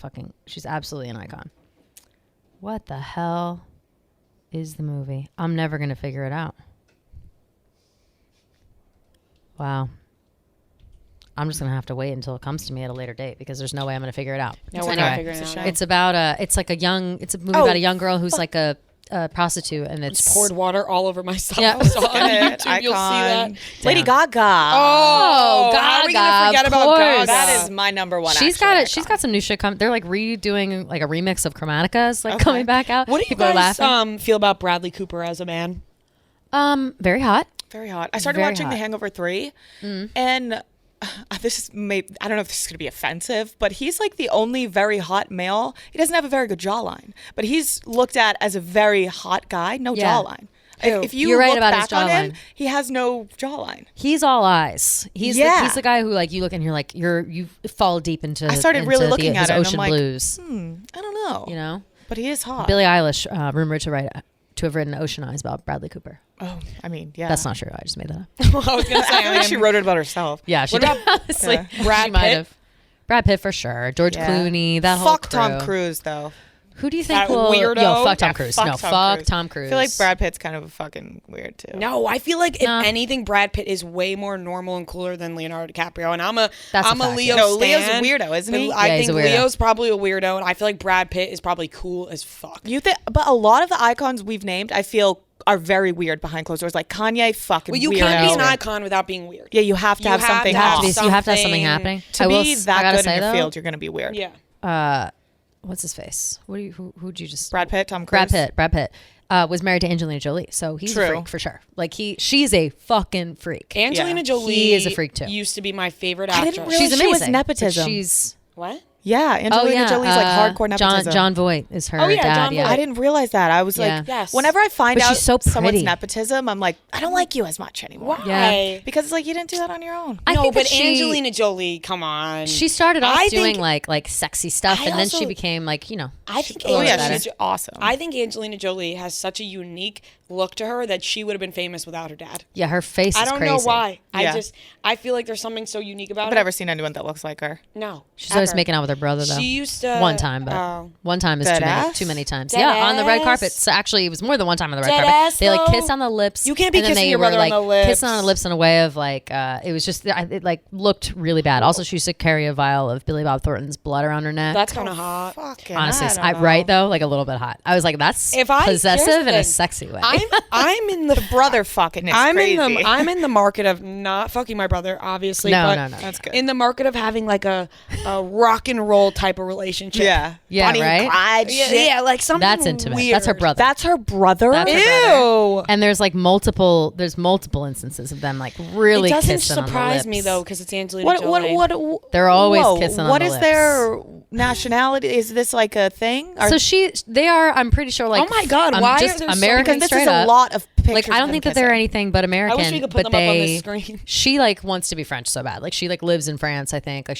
Speaker 3: absolutely an icon. What the hell is the movie? I'm never going to figure it out. Wow. I'm just going to have to wait until it comes to me at a later date because there's no way I'm going to figure it out.
Speaker 1: No, we're
Speaker 3: Anyway,
Speaker 1: not figuring it out.
Speaker 3: it's about it's like it's a movie about a young girl who's like a prostitute and it's
Speaker 1: Poured water all over myself.
Speaker 3: Yeah.
Speaker 1: So on YouTube, you'll see that.
Speaker 2: Icon. Lady
Speaker 3: Damn.
Speaker 2: Gaga.
Speaker 1: Oh, how are we gonna
Speaker 3: Gaga,
Speaker 1: forget
Speaker 3: of
Speaker 1: about
Speaker 3: course.
Speaker 1: Gaga?
Speaker 2: That is my number one.
Speaker 3: She's
Speaker 2: actual
Speaker 3: got it.
Speaker 2: icon.
Speaker 3: She's got some new shit coming. They're like redoing like a remix of Chromatica like coming back out.
Speaker 1: What do you
Speaker 3: People are
Speaker 1: guys
Speaker 3: laughing.
Speaker 1: feel about Bradley Cooper as a man?
Speaker 3: Very hot.
Speaker 2: Very hot. I started
Speaker 3: Very
Speaker 2: watching The
Speaker 3: hot.
Speaker 2: Hangover 3, and this is I don't know if this is going to be offensive, but he's like the only very hot male. He doesn't have a very good jawline, but he's looked at as a very hot guy. No
Speaker 3: Yeah.
Speaker 2: jawline. If you
Speaker 3: You're right
Speaker 2: look
Speaker 3: about his
Speaker 2: back on him,
Speaker 3: jawline.
Speaker 2: he has no jawline.
Speaker 3: He's all eyes. He's
Speaker 2: Yeah.
Speaker 3: he's the guy who like you look and you're like you fall deep into.
Speaker 2: I started really looking
Speaker 3: his
Speaker 2: at it, and
Speaker 3: Ocean
Speaker 2: I'm like,
Speaker 3: Blues.
Speaker 2: I don't know.
Speaker 3: You know,
Speaker 2: But he is hot.
Speaker 3: Billie Eilish rumored to have written Ocean Eyes about Bradley Cooper.
Speaker 2: Oh, I mean, yeah.
Speaker 3: That's not true. I just made that up.
Speaker 1: I was gonna say,
Speaker 2: I feel like she wrote it about herself.
Speaker 3: Yeah, she
Speaker 1: What
Speaker 3: did.
Speaker 1: about
Speaker 3: Honestly,
Speaker 1: Brad
Speaker 3: she might
Speaker 1: Pitt?
Speaker 3: have. Brad Pitt for sure. George
Speaker 2: Yeah.
Speaker 3: Clooney. That whole
Speaker 2: Fuck
Speaker 3: crew.
Speaker 2: Tom Cruise though.
Speaker 3: Who do you think
Speaker 1: That
Speaker 3: will?
Speaker 1: weirdo?
Speaker 3: Yo, fuck Tom
Speaker 2: Yeah,
Speaker 3: Cruise.
Speaker 2: fuck
Speaker 3: No,
Speaker 2: Tom
Speaker 3: fuck
Speaker 2: Cruise.
Speaker 3: Tom Cruise.
Speaker 2: I feel like Brad Pitt's kind of fucking weird too.
Speaker 1: No, I feel like if
Speaker 3: Nah.
Speaker 1: anything, Brad Pitt is way more normal and cooler than Leonardo DiCaprio, and I'm a
Speaker 3: That's a
Speaker 1: I'm a
Speaker 3: fact.
Speaker 1: Leo.
Speaker 2: No, Leo's a
Speaker 1: stan,
Speaker 2: weirdo, isn't he?
Speaker 1: but I
Speaker 3: Yeah, he's
Speaker 1: think
Speaker 3: a weirdo.
Speaker 1: Leo's probably a weirdo, and I feel like Brad Pitt is probably cool as fuck.
Speaker 2: You think? But a lot of the icons we've named, I feel, are very weird behind closed doors. Like Kanye, fucking
Speaker 1: Well, you
Speaker 2: weirdo.
Speaker 1: can't be an icon without being weird.
Speaker 2: Yeah, you have to
Speaker 1: You
Speaker 2: have
Speaker 1: have
Speaker 2: something
Speaker 1: to have
Speaker 2: off.
Speaker 3: you have to have something
Speaker 1: something
Speaker 3: happening.
Speaker 2: To
Speaker 3: I will
Speaker 2: be
Speaker 3: I
Speaker 2: that
Speaker 3: gotta
Speaker 2: good
Speaker 3: say,
Speaker 2: in your
Speaker 3: though,
Speaker 2: field, you're going to be weird.
Speaker 1: Yeah.
Speaker 3: What's his face? Who'd you just?
Speaker 2: Brad Pitt, Tom Cruise.
Speaker 3: Brad Pitt was married to Angelina Jolie, so he's a
Speaker 2: True.
Speaker 3: freak for sure. Like she's a fucking freak.
Speaker 1: Angelina
Speaker 2: Yeah.
Speaker 1: Jolie
Speaker 3: He is a freak, too.
Speaker 1: Used to be my favorite
Speaker 2: I
Speaker 1: actress.
Speaker 2: didn't realize
Speaker 3: She's
Speaker 2: she was
Speaker 3: amazing.
Speaker 2: nepotism.
Speaker 3: but She's
Speaker 1: What?
Speaker 2: Yeah, Angelina Jolie's like hardcore nepotism.
Speaker 3: John Voight is her
Speaker 1: Oh, yeah,
Speaker 3: dad.
Speaker 1: John
Speaker 3: yeah.
Speaker 1: Voight.
Speaker 2: I didn't realize that. I was
Speaker 3: Yeah.
Speaker 2: like,
Speaker 1: Yes.
Speaker 2: whenever I find
Speaker 3: But
Speaker 2: out
Speaker 3: she's so
Speaker 2: someone's
Speaker 3: pretty.
Speaker 2: nepotism, I'm like, I don't like you as much anymore.
Speaker 1: Why?
Speaker 3: Yeah.
Speaker 2: Because it's like you didn't do that on your own.
Speaker 3: I
Speaker 1: No,
Speaker 3: think
Speaker 1: but
Speaker 3: that she-
Speaker 1: Angelina Jolie, come on.
Speaker 3: She started off
Speaker 1: I
Speaker 3: doing
Speaker 1: think-
Speaker 3: like sexy stuff,
Speaker 1: I
Speaker 3: and then she
Speaker 1: also-
Speaker 3: became like
Speaker 1: I think
Speaker 2: Oh yeah,
Speaker 1: Angelina
Speaker 2: she's awesome.
Speaker 1: I think Angelina Jolie has such a unique look to her that she would have been famous without her dad.
Speaker 3: yeah, her face.
Speaker 1: I
Speaker 3: is
Speaker 1: don't
Speaker 3: crazy.
Speaker 1: know why.
Speaker 2: Yeah.
Speaker 1: I feel like there's something so unique about
Speaker 2: I've
Speaker 1: her.
Speaker 2: never seen anyone that looks like her.
Speaker 1: No.
Speaker 3: She's always
Speaker 1: ever.
Speaker 3: making out with her brother though.
Speaker 1: She used to
Speaker 3: one time, but
Speaker 1: oh.
Speaker 3: one time is
Speaker 2: Dead
Speaker 3: too many,
Speaker 2: ass?
Speaker 3: too many times.
Speaker 1: Dead
Speaker 3: yeah, on the red
Speaker 1: ass?
Speaker 3: carpet. So actually, it was more than one time on the red
Speaker 1: Dead
Speaker 3: carpet.
Speaker 1: ass,
Speaker 3: They like
Speaker 1: though?
Speaker 3: kissed on the lips.
Speaker 1: You can't be
Speaker 3: and then
Speaker 1: kissing
Speaker 3: they
Speaker 1: your
Speaker 3: were,
Speaker 1: brother on
Speaker 3: like,
Speaker 1: the lips.
Speaker 3: Kissing on the lips in a way of like it was just it like looked really bad. Also, she used to carry a vial of Billy Bob Thornton's blood around her neck.
Speaker 1: That's kind of hot.
Speaker 2: Fucking,
Speaker 3: honestly,
Speaker 2: I don't know.
Speaker 3: right though, like a little bit hot. I was like, that's
Speaker 1: If I- here's
Speaker 3: possessive
Speaker 1: the
Speaker 3: in a
Speaker 1: thing.
Speaker 3: sexy way.
Speaker 1: I'm in the
Speaker 2: Brother fucking is
Speaker 1: I'm
Speaker 2: crazy.
Speaker 1: I'm in the market of not fucking my brother, obviously.
Speaker 3: No,
Speaker 1: but
Speaker 3: no, no.
Speaker 2: That's good.
Speaker 1: In the market of having like a rock and roll type of relationship.
Speaker 2: Yeah.
Speaker 3: Yeah,
Speaker 2: Bonnie
Speaker 3: right?
Speaker 2: and Clyde
Speaker 1: Yeah,
Speaker 2: shit.
Speaker 1: yeah, like something
Speaker 3: That's intimate.
Speaker 1: weird.
Speaker 3: That's her brother.
Speaker 2: That's her brother?
Speaker 3: That's her brother.
Speaker 1: Ew.
Speaker 3: And there's like multiple instances of them like really
Speaker 1: It doesn't
Speaker 3: kissing on the
Speaker 1: surprise me
Speaker 3: lips.
Speaker 1: though because it's Angelina
Speaker 2: What,
Speaker 1: Jolie.
Speaker 2: what,
Speaker 3: They're always
Speaker 2: whoa,
Speaker 3: kissing on
Speaker 2: What
Speaker 3: the
Speaker 2: is
Speaker 3: lips.
Speaker 2: their nationality? Is this like a thing? Or
Speaker 3: So they are. I'm pretty sure. Like,
Speaker 1: Oh my God,
Speaker 3: I'm
Speaker 1: why are
Speaker 3: just
Speaker 1: there so-
Speaker 3: American
Speaker 2: because this
Speaker 3: straight
Speaker 2: is a
Speaker 3: up.
Speaker 2: lot of pictures.
Speaker 3: Like, I don't
Speaker 2: of
Speaker 3: think
Speaker 2: them
Speaker 3: that they're
Speaker 2: kissing.
Speaker 3: anything but American.
Speaker 1: we could put
Speaker 3: but
Speaker 1: them up on
Speaker 3: they,
Speaker 1: the screen.
Speaker 3: She like wants to be French so bad. Like she like lives in France. I think like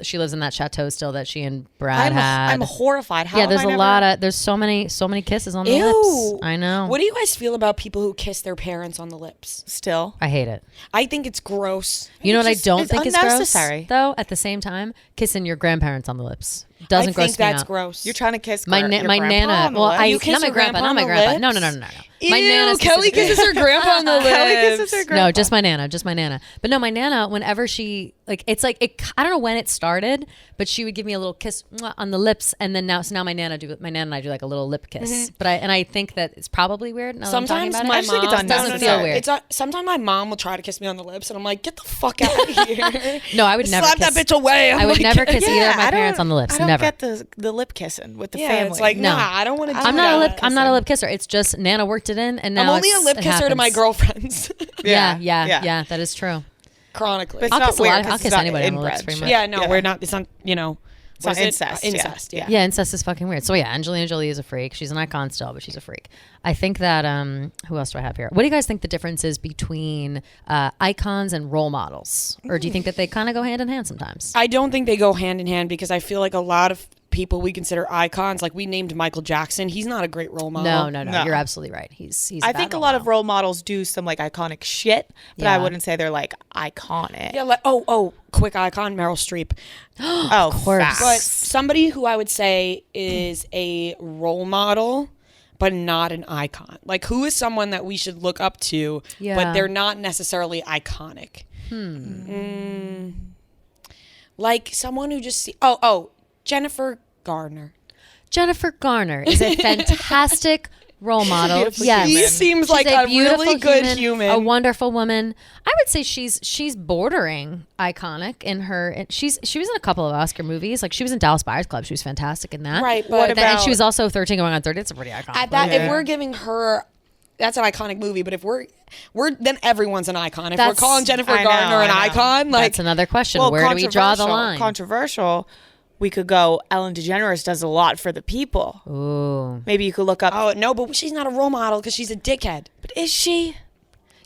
Speaker 3: she lives in that chateau still that she and Brad had.
Speaker 2: I'm horrified. How
Speaker 3: yeah,
Speaker 2: have
Speaker 3: there's
Speaker 2: I
Speaker 3: a
Speaker 2: never-
Speaker 3: lot of there's so many kisses on the
Speaker 1: Ew.
Speaker 3: lips. I know.
Speaker 1: What do you guys feel about people who kiss their parents on the lips?
Speaker 2: Still.
Speaker 3: I hate it.
Speaker 1: I think it's gross.
Speaker 3: You know what I
Speaker 2: just-
Speaker 3: don't
Speaker 2: it's
Speaker 3: think is gross
Speaker 2: unnecessary.
Speaker 3: though. At the same time, kissing your grandparents on the lips doesn't
Speaker 1: I
Speaker 3: gross
Speaker 1: think
Speaker 3: me
Speaker 1: that's
Speaker 3: out.
Speaker 1: gross.
Speaker 2: You're trying to kiss
Speaker 3: my
Speaker 2: your
Speaker 3: my
Speaker 2: grandpa
Speaker 3: nana.
Speaker 2: on the
Speaker 3: Well,
Speaker 2: lips?
Speaker 3: I
Speaker 1: You kiss
Speaker 3: not my
Speaker 1: your
Speaker 3: grandpa,
Speaker 1: grandpa
Speaker 3: not my
Speaker 1: on the
Speaker 3: grandpa. No,
Speaker 1: lips?
Speaker 3: no, no, no, no. My nana
Speaker 1: Kelly
Speaker 3: specifically.
Speaker 1: kisses her grandpa on the lips.
Speaker 2: Kelly kisses her grandpa.
Speaker 3: No, just my nana. But no, my nana, whenever she it's like I don't know when it started, but she would give me a little kiss on the lips, and then now my nana and I do like a little lip kiss. But I think that it's probably weird. Now
Speaker 1: Sometimes
Speaker 3: that I'm
Speaker 1: my
Speaker 3: talking about
Speaker 1: mom
Speaker 3: it doesn't feel weird.
Speaker 1: Sometimes my mom will try to kiss me on the lips, and I'm like, get the fuck out of here.
Speaker 3: No, I would never
Speaker 1: slap
Speaker 3: kiss.
Speaker 1: that bitch away.
Speaker 3: I would never kiss either of my
Speaker 2: I don't-
Speaker 3: parents on the lips.
Speaker 2: I don't
Speaker 3: Never.
Speaker 2: get the lip kissing with the
Speaker 1: Yeah,
Speaker 2: family.
Speaker 1: it's like,
Speaker 3: No.
Speaker 1: nah, I don't want to do
Speaker 3: I'm
Speaker 1: that.
Speaker 3: not a lip kisser. It's just Nana worked it in, and now
Speaker 1: I'm only a lip
Speaker 3: it
Speaker 1: kisser to my
Speaker 3: happens.
Speaker 1: girlfriends.
Speaker 3: Yeah, that is true.
Speaker 1: Chronically.
Speaker 2: But it's
Speaker 3: I'll
Speaker 2: not
Speaker 3: kiss
Speaker 2: weird
Speaker 3: I'll
Speaker 2: 'cause
Speaker 3: kiss
Speaker 2: it's not
Speaker 3: anybody on the lips
Speaker 2: inbred
Speaker 3: pretty
Speaker 2: shit.
Speaker 3: much.
Speaker 1: Yeah, no,
Speaker 2: Yeah.
Speaker 1: we're not. It's not.
Speaker 2: It's not incest.
Speaker 1: Incest. Yeah.
Speaker 3: Yeah, incest is fucking weird. So yeah, Angelina Jolie is a freak. She's an icon still, but she's a freak. I think that who else do I have here? What do you guys think the difference is between icons and role models? Or do you think that they kind of go hand in hand sometimes?
Speaker 1: I don't think they go hand in hand because I feel like a lot of people we consider icons, like we named Michael Jackson. He's not a great role model.
Speaker 3: No. You're absolutely right. He's
Speaker 2: I think a lot of role models do some like iconic shit, but I
Speaker 3: Yeah.
Speaker 2: wouldn't say they're like iconic.
Speaker 1: Yeah. Like quick icon, Meryl Streep.
Speaker 2: Oh, of
Speaker 3: course.
Speaker 1: But somebody who I would say is a role model, but not an icon. Like, who is someone that we should look up to,
Speaker 3: Yeah.
Speaker 1: but they're not necessarily iconic? Like someone who just Jennifer Garner.
Speaker 3: Jennifer Garner is a fantastic role model.
Speaker 2: beautiful
Speaker 3: Yes.
Speaker 2: human.
Speaker 1: He seems
Speaker 3: She's
Speaker 1: like a
Speaker 3: beautiful
Speaker 1: really good human.
Speaker 3: a wonderful woman. I would say she's bordering iconic in her. And she was in a couple of Oscar movies. Like she was in Dallas Buyers Club. She was fantastic in that.
Speaker 1: Right, but
Speaker 2: What
Speaker 3: And
Speaker 2: about
Speaker 3: she was also 13 going on 30. It's a pretty iconic.
Speaker 1: At that,
Speaker 3: movie.
Speaker 1: if we're giving her, that's an iconic movie. But if we're then everyone's an icon. If we're
Speaker 3: That's-
Speaker 1: calling Jennifer
Speaker 2: I know,
Speaker 1: Garner an
Speaker 2: I know.
Speaker 1: icon, like
Speaker 3: That's another question. Where do we draw the line?
Speaker 2: Controversial. We could go. Ellen DeGeneres does a lot for the people.
Speaker 3: Ooh.
Speaker 2: Maybe you could look up.
Speaker 1: oh no, but she's not a role model because she's a dickhead.
Speaker 2: But is she?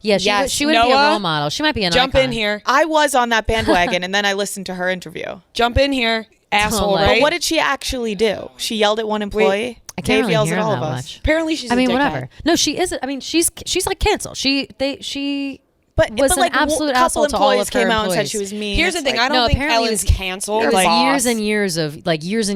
Speaker 3: Yeah,
Speaker 1: Yes,
Speaker 3: she would be a
Speaker 1: Noah,
Speaker 3: role model. She might be an
Speaker 1: Jump
Speaker 3: icon.
Speaker 1: in here.
Speaker 2: I was on that bandwagon, and then I listened to her interview.
Speaker 1: Jump in here, asshole.
Speaker 3: my-
Speaker 1: Right?
Speaker 2: But what did she actually do? She yelled at one employee.
Speaker 3: I can't
Speaker 2: Dave
Speaker 3: really
Speaker 2: yells
Speaker 3: hear
Speaker 2: at all
Speaker 3: that
Speaker 2: of us.
Speaker 3: much.
Speaker 1: Apparently, she's.
Speaker 3: I mean,
Speaker 1: a dickhead.
Speaker 3: whatever. No, she is. I mean, she's like canceled. She was an absolute
Speaker 2: a couple
Speaker 3: asshole to all
Speaker 2: employees
Speaker 3: of her
Speaker 2: came out and said
Speaker 3: employees.
Speaker 2: she was mean.
Speaker 1: Here's the
Speaker 2: It's
Speaker 1: thing.
Speaker 2: like,
Speaker 1: I don't
Speaker 3: no,
Speaker 1: think
Speaker 3: apparently
Speaker 1: Ellen's
Speaker 3: it was-
Speaker 1: canceled.
Speaker 3: It was
Speaker 1: like,
Speaker 3: years and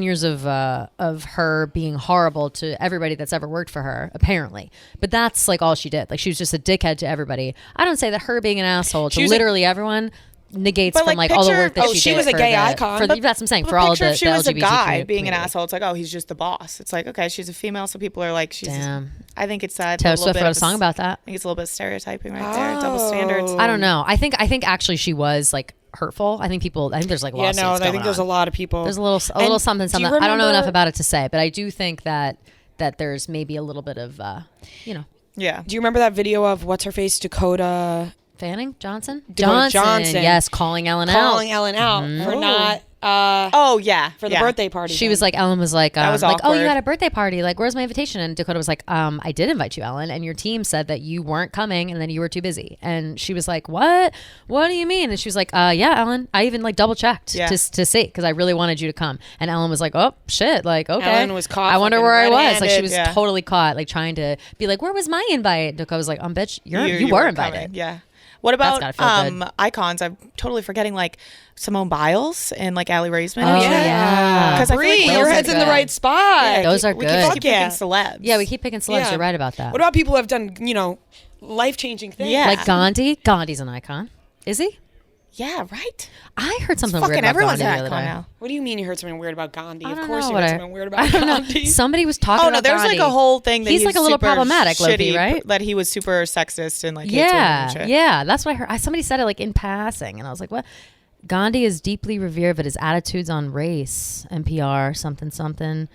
Speaker 3: years of her being horrible to everybody that's ever worked for her, apparently. But that's like all she did. Like she was just a dickhead to everybody. I don't say that her being an asshole to
Speaker 1: She was a-
Speaker 3: literally everyone negates
Speaker 2: But,
Speaker 3: from
Speaker 2: like,
Speaker 3: like all the
Speaker 2: picture-
Speaker 3: work that
Speaker 1: Oh,
Speaker 3: she
Speaker 1: she
Speaker 3: did.
Speaker 1: was a
Speaker 3: for
Speaker 1: gay
Speaker 3: the-
Speaker 1: icon.
Speaker 3: For the, that's what I'm saying. For all
Speaker 2: picture
Speaker 3: the
Speaker 2: if she was a
Speaker 3: LGBT
Speaker 2: guy being an
Speaker 3: community.
Speaker 2: asshole. It's like, oh, he's just the boss. It's like, okay, she's a female, so people are like, she's.
Speaker 3: Damn.
Speaker 2: I think it's
Speaker 3: Taylor
Speaker 2: a little
Speaker 3: Swift
Speaker 2: bit
Speaker 3: wrote a
Speaker 2: of
Speaker 3: song about that.
Speaker 2: I think it's a little bit of stereotyping right there, double standards.
Speaker 1: Oh.
Speaker 3: I don't know. I think actually she was like hurtful. I think there's like
Speaker 1: Yeah,
Speaker 3: lawsuits
Speaker 1: no, I
Speaker 3: going
Speaker 1: think there's a
Speaker 3: on.
Speaker 1: lot of people.
Speaker 3: There's a little
Speaker 1: And
Speaker 3: something.
Speaker 1: do you
Speaker 3: I don't know
Speaker 1: remember-
Speaker 3: enough about it to say, but I do think that there's maybe a little bit of
Speaker 2: Yeah.
Speaker 1: Do you remember that video of what's her face Dakota
Speaker 3: Fanning Johnson?
Speaker 1: Dakota Johnson.
Speaker 3: Yes, calling Ellen
Speaker 1: calling
Speaker 3: out.
Speaker 1: Ellen out for
Speaker 2: Ooh.
Speaker 1: not
Speaker 2: Oh yeah.
Speaker 1: for the birthday party?
Speaker 3: She was like, Ellen was like,
Speaker 2: was
Speaker 3: oh, you
Speaker 2: awkward.
Speaker 3: had a birthday party. Like, where's my invitation? And Dakota was like, I did invite you, Ellen, and your team said that you weren't coming and then you were too busy. And she was like, what? What do you mean? And she was like, yeah, Ellen. I even like double checked
Speaker 2: Yeah.
Speaker 3: to see because I really wanted you to come. And Ellen was like, oh shit, like okay.
Speaker 1: Ellen was caught
Speaker 3: I wonder
Speaker 1: fucking
Speaker 3: where I was. Like she
Speaker 1: red-handed.
Speaker 3: was
Speaker 2: Yeah.
Speaker 3: totally caught, like trying to be like, where was my invite? Dakota was like, bitch, you were
Speaker 2: weren't
Speaker 3: invited.
Speaker 2: coming. Yeah. What about
Speaker 3: That's gotta feel good.
Speaker 2: icons? I'm totally forgetting like Simone Biles and like Aly Raisman.
Speaker 3: Oh yeah.
Speaker 2: 'Cause I feel like
Speaker 1: Bree,
Speaker 2: those
Speaker 1: your
Speaker 3: are
Speaker 1: head's in the
Speaker 3: good.
Speaker 1: right spot.
Speaker 3: Those are
Speaker 2: we
Speaker 3: good.
Speaker 2: keep picking
Speaker 1: Yeah.
Speaker 2: celebs.
Speaker 3: Yeah, we keep picking celebs.
Speaker 1: Yeah.
Speaker 3: You're right about that.
Speaker 1: What about people who have done, life-changing things?
Speaker 2: Yeah.
Speaker 3: Like Gandhi? Gandhi's an icon. Is he?
Speaker 2: Yeah, right.
Speaker 3: I heard something
Speaker 2: Fucking
Speaker 3: weird about
Speaker 2: everyone's
Speaker 3: Gandhi
Speaker 2: an
Speaker 3: the other
Speaker 2: icon
Speaker 3: day.
Speaker 2: now.
Speaker 1: What do you mean you heard something weird about Gandhi?
Speaker 3: I
Speaker 1: Of
Speaker 3: don't
Speaker 1: course
Speaker 3: know
Speaker 1: you
Speaker 3: what
Speaker 1: heard
Speaker 3: I-
Speaker 1: something weird about
Speaker 3: I don't know.
Speaker 1: Gandhi.
Speaker 3: Somebody was talking
Speaker 2: Oh
Speaker 3: about
Speaker 2: no, there's
Speaker 3: Gandhi.
Speaker 2: like a whole thing that
Speaker 3: He's like a little
Speaker 2: super
Speaker 3: problematic, low-key,
Speaker 2: shitty,
Speaker 3: right?
Speaker 2: That he was super sexist and like hates women and
Speaker 3: Yeah,
Speaker 2: shit.
Speaker 3: yeah. That's what I heard. Somebody said it like in passing, and I was like, "What?" Gandhi is deeply revered, but his attitudes on race, NPR, something.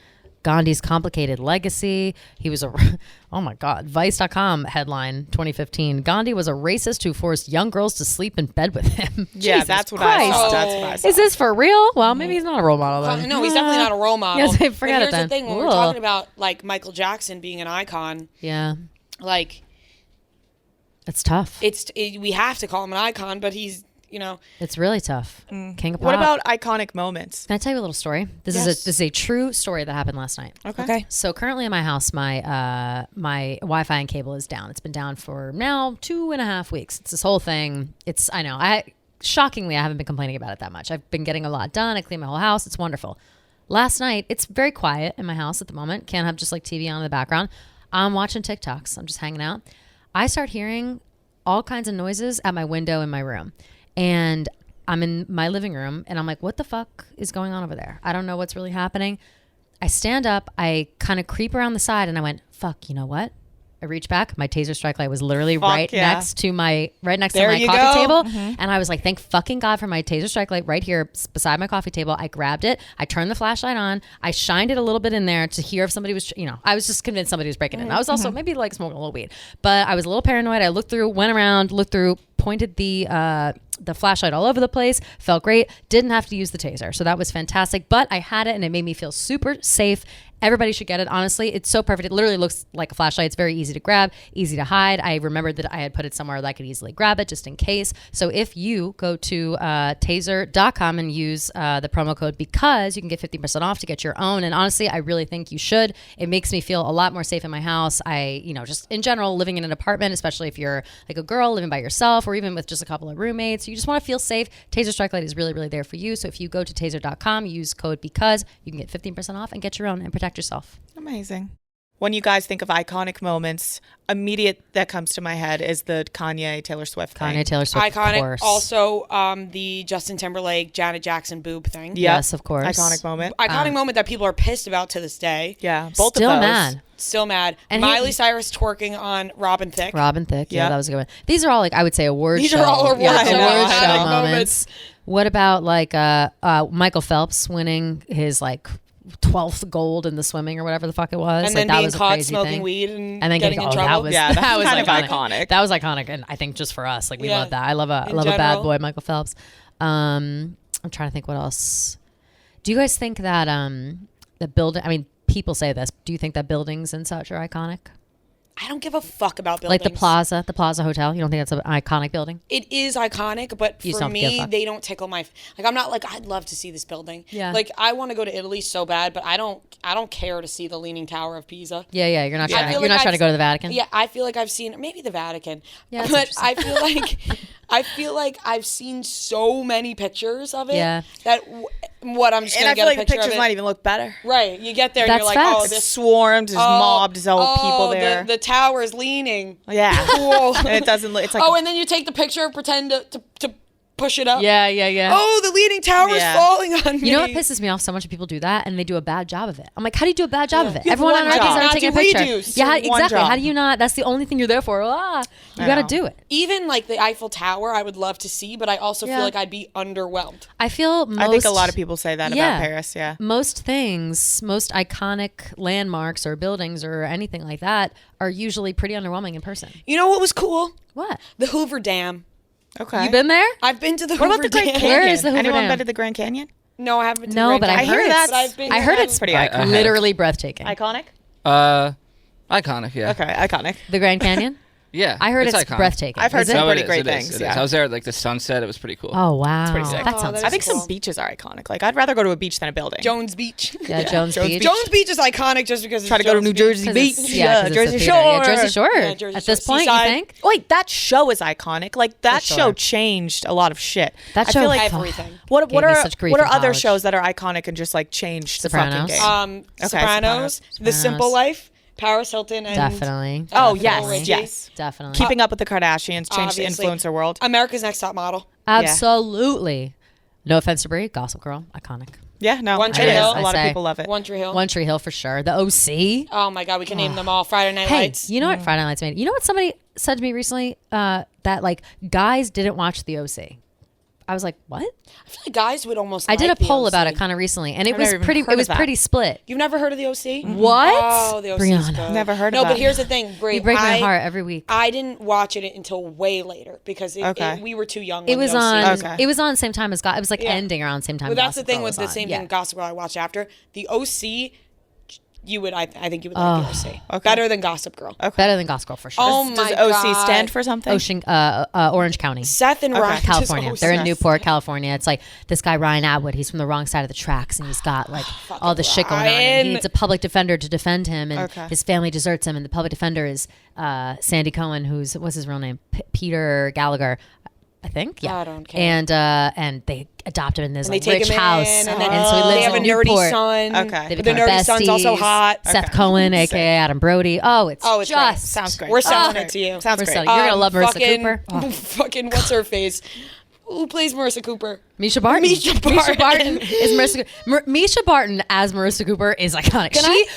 Speaker 3: Gandhi's complicated legacy. He was oh my God, Vice.com headline 2015. Gandhi was a racist who forced young girls to sleep in bed with him.
Speaker 2: Yeah,
Speaker 3: Jesus
Speaker 2: that's what
Speaker 3: Christ.
Speaker 2: I saw. That's what I saw.
Speaker 3: Is this for real? Well, maybe he's not a role model then.
Speaker 1: No, he's definitely not a role model.
Speaker 3: Yes, I
Speaker 1: But
Speaker 3: forgot
Speaker 1: here's
Speaker 3: it then.
Speaker 1: the thing: when we're
Speaker 3: Ugh.
Speaker 1: talking about like Michael Jackson being an icon,
Speaker 3: Yeah,
Speaker 1: like
Speaker 3: it's tough.
Speaker 1: we have to call him an icon, but he's
Speaker 3: It's really tough. King of pop.
Speaker 2: What about iconic moments?
Speaker 3: Can I tell you a little story? This is a true story that happened last night.
Speaker 1: okay.
Speaker 3: So currently in my house, my Wi-Fi and cable is down. It's been down for now 2.5 weeks. It's this whole thing. Shockingly, I haven't been complaining about it that much. I've been getting a lot done. I clean my whole house. It's wonderful. Last night, it's very quiet in my house at the moment. Can't have just like TV on in the background. I'm watching TikToks. I'm just hanging out. I start hearing all kinds of noises at my window in my room. And I'm in my living room and I'm like, what the fuck is going on over there? I don't know what's really happening. I stand up, I kind of creep around the side and I went, fuck, you know what? I reached back. My Taser strike light was literally next to my coffee table. And I was like, thank fucking God for my Taser strike light right here beside my coffee table. I grabbed it. I turned the flashlight on. I shined it a little bit in there to hear if somebody was, I was just convinced somebody was breaking in. I was also maybe like smoking a little weed, but I was a little paranoid. I looked through, went around, looked through, pointed the flashlight all over the place. Felt great. Didn't have to use the Taser. So that was fantastic. But I had it and it made me feel super safe. Everybody should get it. Honestly, it's so perfect. It literally looks like a flashlight. It's very easy to grab, easy to hide. I remembered that I had put it somewhere that I could easily grab it just in case. So if you go to taser.com and use the promo code because you can get 50% off to get your own. And honestly, I really think you should. It makes me feel a lot more safe in my house. Just in general, living in an apartment, especially if you're like a girl living by yourself or even with just a couple of roommates, you just want to feel safe. Taser Strike Light is really, really there for you. So if you go to taser.com, use code because you can get 15% off and get your own and protect yourself.
Speaker 2: Amazing. When you guys think of iconic moments, immediate that comes to my head is the Kanye Taylor Swift thing.
Speaker 3: Kanye Taylor Swift,
Speaker 1: iconic.
Speaker 3: Of course.
Speaker 1: Also, the Justin Timberlake, Janet Jackson boob thing.
Speaker 3: Yes, of course.
Speaker 2: Iconic moment.
Speaker 1: Iconic moment that people are pissed about to this day.
Speaker 2: Yeah, both
Speaker 3: Still
Speaker 2: of those.
Speaker 3: mad.
Speaker 1: Still mad.
Speaker 3: And
Speaker 1: Miley Cyrus twerking on Robin Thicke.
Speaker 3: Robin Thicke. Yeah, that was a good one. These are all I would say award
Speaker 1: These
Speaker 3: show.
Speaker 1: are all award
Speaker 3: show
Speaker 1: moments.
Speaker 3: moments. What about Michael Phelps winning his 12th gold in the swimming or whatever the fuck it was,
Speaker 1: and then
Speaker 3: that
Speaker 1: being
Speaker 3: was a
Speaker 1: caught
Speaker 3: crazy
Speaker 1: smoking
Speaker 3: thing.
Speaker 1: weed and
Speaker 3: then
Speaker 1: getting in trouble.
Speaker 3: That was
Speaker 2: kind of iconic.
Speaker 3: That was iconic, and I think just for us, we love that. I love a
Speaker 1: general.
Speaker 3: bad boy, Michael Phelps. I'm trying to think what else. Do you guys think that the building? I mean, people say this. Do you think that buildings and such are iconic?
Speaker 1: I don't give a fuck about buildings.
Speaker 3: Like the Plaza Hotel. You don't think that's an iconic building?
Speaker 1: It is iconic, but for me, they don't tickle my. I'm not I'd love to see this building.
Speaker 3: Yeah.
Speaker 1: I want to go to Italy so bad, but I don't care to see the Leaning Tower of Pisa.
Speaker 3: Yeah. You're not trying. You're not trying to go to the Vatican.
Speaker 1: Yeah, I feel like I've seen maybe the Vatican.
Speaker 3: Yeah,
Speaker 1: but I feel like I've seen so many pictures of it.
Speaker 3: Yeah.
Speaker 1: That what I'm just gonna get a picture of it.
Speaker 2: And I feel like the pictures might even look better.
Speaker 1: Right. You get there and
Speaker 3: That's
Speaker 1: you're like,
Speaker 3: facts.
Speaker 1: oh, this
Speaker 2: swarmed, there's mobbed, there's all people there.
Speaker 1: The tower's leaning.
Speaker 2: Yeah.
Speaker 1: Cool.
Speaker 2: And it doesn't look. It's like.
Speaker 1: Oh, and then you take the picture, pretend to push it up.
Speaker 3: Yeah.
Speaker 1: Oh, the leaning tower is falling on me.
Speaker 3: You know what pisses me off so much when people do that and they do a bad job of it. I'm like, how do you do a bad job of it?
Speaker 1: You have
Speaker 3: Everyone
Speaker 1: one
Speaker 3: on Earth is
Speaker 1: job.
Speaker 3: already
Speaker 1: Not
Speaker 3: taking a
Speaker 1: do
Speaker 3: picture.
Speaker 1: redos.
Speaker 3: Yeah,
Speaker 2: One
Speaker 3: exactly.
Speaker 2: job.
Speaker 3: How do you not? That's the only thing you're there for. You got to do it.
Speaker 1: Even the Eiffel Tower, I would love to see, but I also feel like I'd be underwhelmed.
Speaker 3: I
Speaker 2: think a lot of people say that about Paris. Yeah.
Speaker 3: Most things, most iconic landmarks or buildings or anything like that are usually pretty underwhelming in person.
Speaker 1: You know what was cool?
Speaker 3: What?
Speaker 1: The Hoover Dam.
Speaker 2: Okay.
Speaker 3: You been there?
Speaker 1: I've been to the
Speaker 2: What
Speaker 1: Hoover
Speaker 2: about the Grand
Speaker 1: Dam.
Speaker 2: Canyon?
Speaker 3: Where is the Hoover
Speaker 2: Anyone
Speaker 3: Dam?
Speaker 2: been to the Grand Canyon?
Speaker 1: No, I haven't been to
Speaker 3: No,
Speaker 1: the
Speaker 3: but
Speaker 1: Grand
Speaker 3: I
Speaker 1: Canyon.
Speaker 3: heard
Speaker 2: that's-
Speaker 1: But I've been
Speaker 3: I heard
Speaker 1: to
Speaker 3: it's
Speaker 2: pretty iconic.
Speaker 3: literally breathtaking.
Speaker 2: Iconic?
Speaker 4: Iconic, yeah.
Speaker 2: Okay, iconic.
Speaker 3: The Grand Canyon?
Speaker 4: Yeah.
Speaker 3: I heard it's
Speaker 4: iconic.
Speaker 3: breathtaking.
Speaker 2: I've heard
Speaker 3: Is it?
Speaker 2: some
Speaker 4: No,
Speaker 2: pretty
Speaker 4: it is,
Speaker 2: great
Speaker 4: it is,
Speaker 2: things.
Speaker 4: it is.
Speaker 2: Yeah.
Speaker 4: I was there at the sunset. It was pretty cool.
Speaker 3: Oh, wow.
Speaker 2: pretty sick.
Speaker 3: That
Speaker 1: Oh,
Speaker 3: sounds
Speaker 1: that
Speaker 2: I think
Speaker 1: Cool.
Speaker 2: some beaches are iconic. I'd rather go to a beach than a building.
Speaker 1: Jones Beach.
Speaker 3: Yeah, Jones Beach.
Speaker 1: Jones Beach is iconic just because it's
Speaker 2: Try to go to
Speaker 1: Jones
Speaker 2: New Jersey
Speaker 3: 'Cause
Speaker 2: Beach.
Speaker 3: it's- yeah, 'cause it's
Speaker 2: Jersey
Speaker 3: a
Speaker 2: Shore.
Speaker 3: theater. Yeah, Jersey Shore.
Speaker 1: Yeah, Jersey
Speaker 3: At
Speaker 1: Shore.
Speaker 3: this point, you
Speaker 1: Seaside.
Speaker 3: think?
Speaker 2: Wait, that show is iconic. That
Speaker 3: sure.
Speaker 2: show changed a lot of shit.
Speaker 3: That
Speaker 2: I
Speaker 3: show
Speaker 2: feel like
Speaker 1: Everything.
Speaker 2: What
Speaker 3: Gave me such grief
Speaker 2: are
Speaker 3: in
Speaker 2: other
Speaker 3: college.
Speaker 2: shows that are iconic and just changed the fucking
Speaker 3: Sopranos.
Speaker 2: game?
Speaker 1: Sopranos, The Simple Life, Paris Hilton, and
Speaker 3: Definitely.
Speaker 2: Oh
Speaker 3: Definitely.
Speaker 2: yes.
Speaker 3: Definitely.
Speaker 2: Keeping Up with the Kardashians changed the
Speaker 1: Obviously.
Speaker 2: influencer world.
Speaker 1: America's Next Top Model.
Speaker 3: Absolutely. No offense to Brie, Gossip Girl, iconic.
Speaker 2: Yeah, no,
Speaker 1: One
Speaker 2: it
Speaker 1: Tree
Speaker 2: is.
Speaker 1: Hill.
Speaker 2: A lot
Speaker 3: I
Speaker 2: of
Speaker 3: say.
Speaker 2: people love it.
Speaker 1: One Tree Hill.
Speaker 3: One Tree Hill for sure. The OC.
Speaker 1: Oh my God, we can name them all. Friday Night
Speaker 3: Hey,
Speaker 1: Lights.
Speaker 3: you know what Friday Night Lights made? You know what somebody said to me recently? That guys didn't watch the OC. I was like, what?
Speaker 1: I feel like guys would almost.
Speaker 3: I did a
Speaker 1: like the
Speaker 3: poll about
Speaker 1: OC.
Speaker 3: it kind of recently, and it
Speaker 2: I've
Speaker 3: was
Speaker 2: never even
Speaker 3: pretty.
Speaker 2: heard
Speaker 3: It was
Speaker 2: of that.
Speaker 3: pretty split.
Speaker 1: You've never heard of the OC?
Speaker 3: What?
Speaker 1: Oh, the OC is
Speaker 3: Brianna.
Speaker 1: good.
Speaker 2: Never heard of
Speaker 1: No,
Speaker 2: that.
Speaker 1: but here's the thing, Brie.
Speaker 3: You break my heart every week.
Speaker 1: I didn't watch it until way later because
Speaker 2: Okay.
Speaker 1: we were too young.
Speaker 3: It
Speaker 1: when
Speaker 3: was
Speaker 1: the OC
Speaker 3: on.
Speaker 2: Okay.
Speaker 3: It was on same time as God. It was ending around same time.
Speaker 1: Well, that's the
Speaker 3: Gossip
Speaker 1: thing
Speaker 3: Girl
Speaker 1: with
Speaker 3: was
Speaker 1: the
Speaker 3: on.
Speaker 1: same
Speaker 3: Yeah.
Speaker 1: thing. Gossip Girl I watched after the OC. I think you would like the OC
Speaker 2: Okay.
Speaker 1: better than Gossip Girl.
Speaker 3: Better than Gossip Girl for sure.
Speaker 1: Oh
Speaker 2: Does
Speaker 1: my
Speaker 2: OC
Speaker 1: God.
Speaker 2: stand for something?
Speaker 3: Orange County.
Speaker 1: Seth and Ryan,
Speaker 3: California. They're in
Speaker 1: OC.
Speaker 3: Newport, California. It's like this guy Ryan Atwood. He's from the wrong side of the tracks, and he's got all this shit going on. And
Speaker 1: Ryan.
Speaker 3: he needs a public defender to defend him, and
Speaker 2: Okay.
Speaker 3: his family deserts him. And the public defender is Sandy Cohen, what's his real name? Peter Gallagher. I think. Yeah.
Speaker 1: I don't care.
Speaker 3: And they adopt him in this
Speaker 1: And they take
Speaker 3: rich
Speaker 1: him in,
Speaker 3: house.
Speaker 1: and
Speaker 3: so he
Speaker 1: they
Speaker 3: lives
Speaker 1: have a
Speaker 3: in
Speaker 1: nerdy
Speaker 3: Newport.
Speaker 1: son.
Speaker 2: Okay.
Speaker 3: They
Speaker 1: But the
Speaker 3: become
Speaker 1: nerdy son's also
Speaker 3: besties.
Speaker 1: hot.
Speaker 3: Seth Cohen, aka Adam Brody. Oh, it's
Speaker 1: Oh, it's great.
Speaker 3: just
Speaker 2: Sounds great.
Speaker 1: We're selling it to you.
Speaker 2: Sounds
Speaker 3: We're
Speaker 2: great.
Speaker 3: selling- You're gonna love Marissa
Speaker 1: fucking,
Speaker 3: Cooper. Oh.
Speaker 1: Fucking what's her face? Who plays Marissa Cooper?
Speaker 3: Misha Barton.
Speaker 1: Misha Barton.
Speaker 3: is Marissa. Misha Barton as Marissa Cooper is iconic.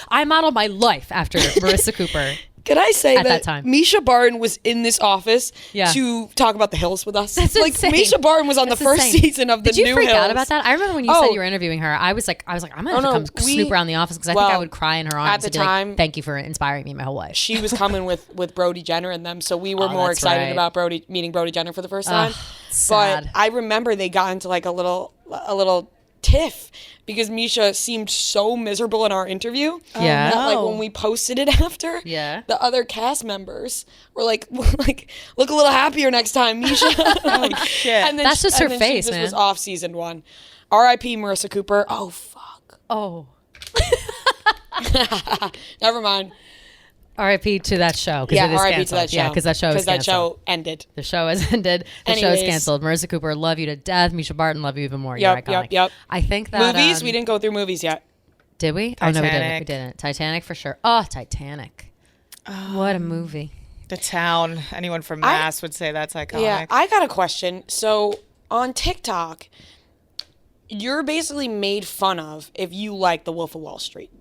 Speaker 3: I modeled my life after Marissa Cooper.
Speaker 1: Can I say
Speaker 3: At that time.
Speaker 1: Misha Barton was in this office
Speaker 3: Yeah.
Speaker 1: to talk about The Hills with us?
Speaker 3: That's
Speaker 1: like
Speaker 3: insane.
Speaker 1: Misha Barton was on
Speaker 3: That's
Speaker 1: the first
Speaker 3: insane.
Speaker 1: season of the
Speaker 3: Did you
Speaker 1: new
Speaker 3: freak
Speaker 1: Hills.
Speaker 3: out about that? I remember when you said you were interviewing her. I was like, I'm gonna have to come snoop around the office because I think I would cry in her arms
Speaker 1: at the
Speaker 3: and be like,
Speaker 1: time,
Speaker 3: thank you for inspiring me my whole life.
Speaker 1: She was coming with Brody Jenner and them, so we were more
Speaker 3: that's
Speaker 1: excited
Speaker 3: right.
Speaker 1: about meeting Brody Jenner for the first time.
Speaker 3: sad.
Speaker 1: But I remember they got into like a little tiff because Misha seemed so miserable in our interview.
Speaker 3: Yeah.
Speaker 1: That, like when we posted it after,
Speaker 3: Yeah.
Speaker 1: the other cast members were like look a little happier next time, Misha.
Speaker 2: Shit.
Speaker 1: And then
Speaker 3: That's just her
Speaker 1: and then
Speaker 3: face,
Speaker 1: This
Speaker 3: man.
Speaker 1: was off season 1. R.I.P. Marissa Cooper. Oh fuck.
Speaker 3: Oh.
Speaker 1: Never mind.
Speaker 3: R.I.P. to that show.
Speaker 1: Yeah,
Speaker 3: it is
Speaker 1: R.I.P. to
Speaker 3: canceled.
Speaker 1: that show.
Speaker 3: Yeah, because that show is
Speaker 1: Because that
Speaker 3: canceled.
Speaker 1: show ended.
Speaker 3: The show has ended. The show is
Speaker 1: Anyways.
Speaker 3: canceled. Marissa Cooper, love you to death. Misha Barton, love you even more.
Speaker 1: Yep,
Speaker 3: You're iconic.
Speaker 1: yep.
Speaker 3: I think that
Speaker 1: Movies? We didn't go through movies yet.
Speaker 3: Did we? Oh no, we didn't. We
Speaker 2: Titanic.
Speaker 3: didn't. Titanic for sure. Oh, Titanic. What a movie.
Speaker 2: The Town. Anyone from Mass would say that's iconic.
Speaker 1: Yeah, I got a question. So on TikTok, you're basically made fun of if you like The Wolf of Wall Street.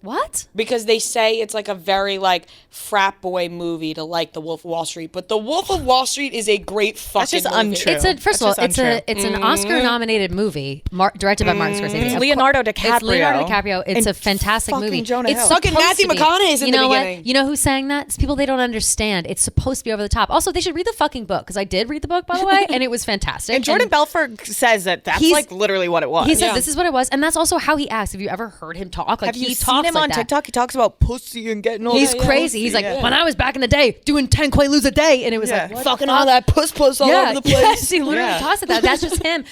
Speaker 3: What?
Speaker 1: Because they say it's like a very like frat boy movie to like The Wolf of Wall Street, but The Wolf of Wall Street is a great fucking
Speaker 2: just
Speaker 1: movie.
Speaker 2: untrue.
Speaker 3: It's a first of all,
Speaker 2: That's just
Speaker 3: it's an Oscar-nominated movie directed by Martin Scorsese. Of
Speaker 2: Leonardo
Speaker 3: course-
Speaker 2: DiCaprio.
Speaker 3: It's Leonardo DiCaprio. It's
Speaker 2: And
Speaker 3: a fantastic
Speaker 2: fucking
Speaker 3: movie.
Speaker 2: Jonah
Speaker 3: It's
Speaker 2: Hill.
Speaker 1: Fucking
Speaker 3: supposed
Speaker 1: Matthew
Speaker 3: to be.
Speaker 1: McConaughey's in
Speaker 3: You
Speaker 1: the
Speaker 3: know
Speaker 1: beginning.
Speaker 3: what? You know who's saying that? It's people they don't understand. It's supposed to be over the top. Also, they should read the fucking book because I did read the book, by the way, and it was fantastic.
Speaker 2: And Jordan Belfort says that's
Speaker 3: he's-
Speaker 2: like literally what it was.
Speaker 3: He said
Speaker 1: Yeah.
Speaker 3: this is what it was, and that's also how he acts. Have you ever heard him talk? Like
Speaker 2: Have
Speaker 3: he
Speaker 2: you
Speaker 3: talks
Speaker 2: seen him
Speaker 3: like
Speaker 2: on
Speaker 3: that.
Speaker 2: TikTok? He talks about pussy and getting all
Speaker 3: He's
Speaker 2: that
Speaker 3: crazy.
Speaker 2: pussy.
Speaker 3: He's like,
Speaker 2: Yeah.
Speaker 3: when I was back in the day doing 10 Quaaludes a day, and it was
Speaker 2: Yeah.
Speaker 3: like, what
Speaker 1: Fucking
Speaker 3: the
Speaker 1: all
Speaker 3: fuck?
Speaker 1: that puss all over the place.
Speaker 3: Yes, he literally
Speaker 2: Yeah.
Speaker 3: talks about that. That's just him.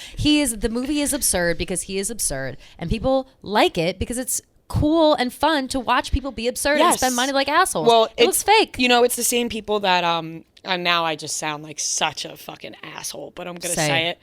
Speaker 3: The movie is absurd because he is absurd, and people like it because it's cool and fun to watch people be absurd and
Speaker 1: Yes.
Speaker 3: spend money like assholes.
Speaker 1: Well,
Speaker 3: it looks fake.
Speaker 1: You know, it's the same people that and now I just sound like such a fucking asshole, but I'm gonna
Speaker 3: Say
Speaker 1: say
Speaker 3: it.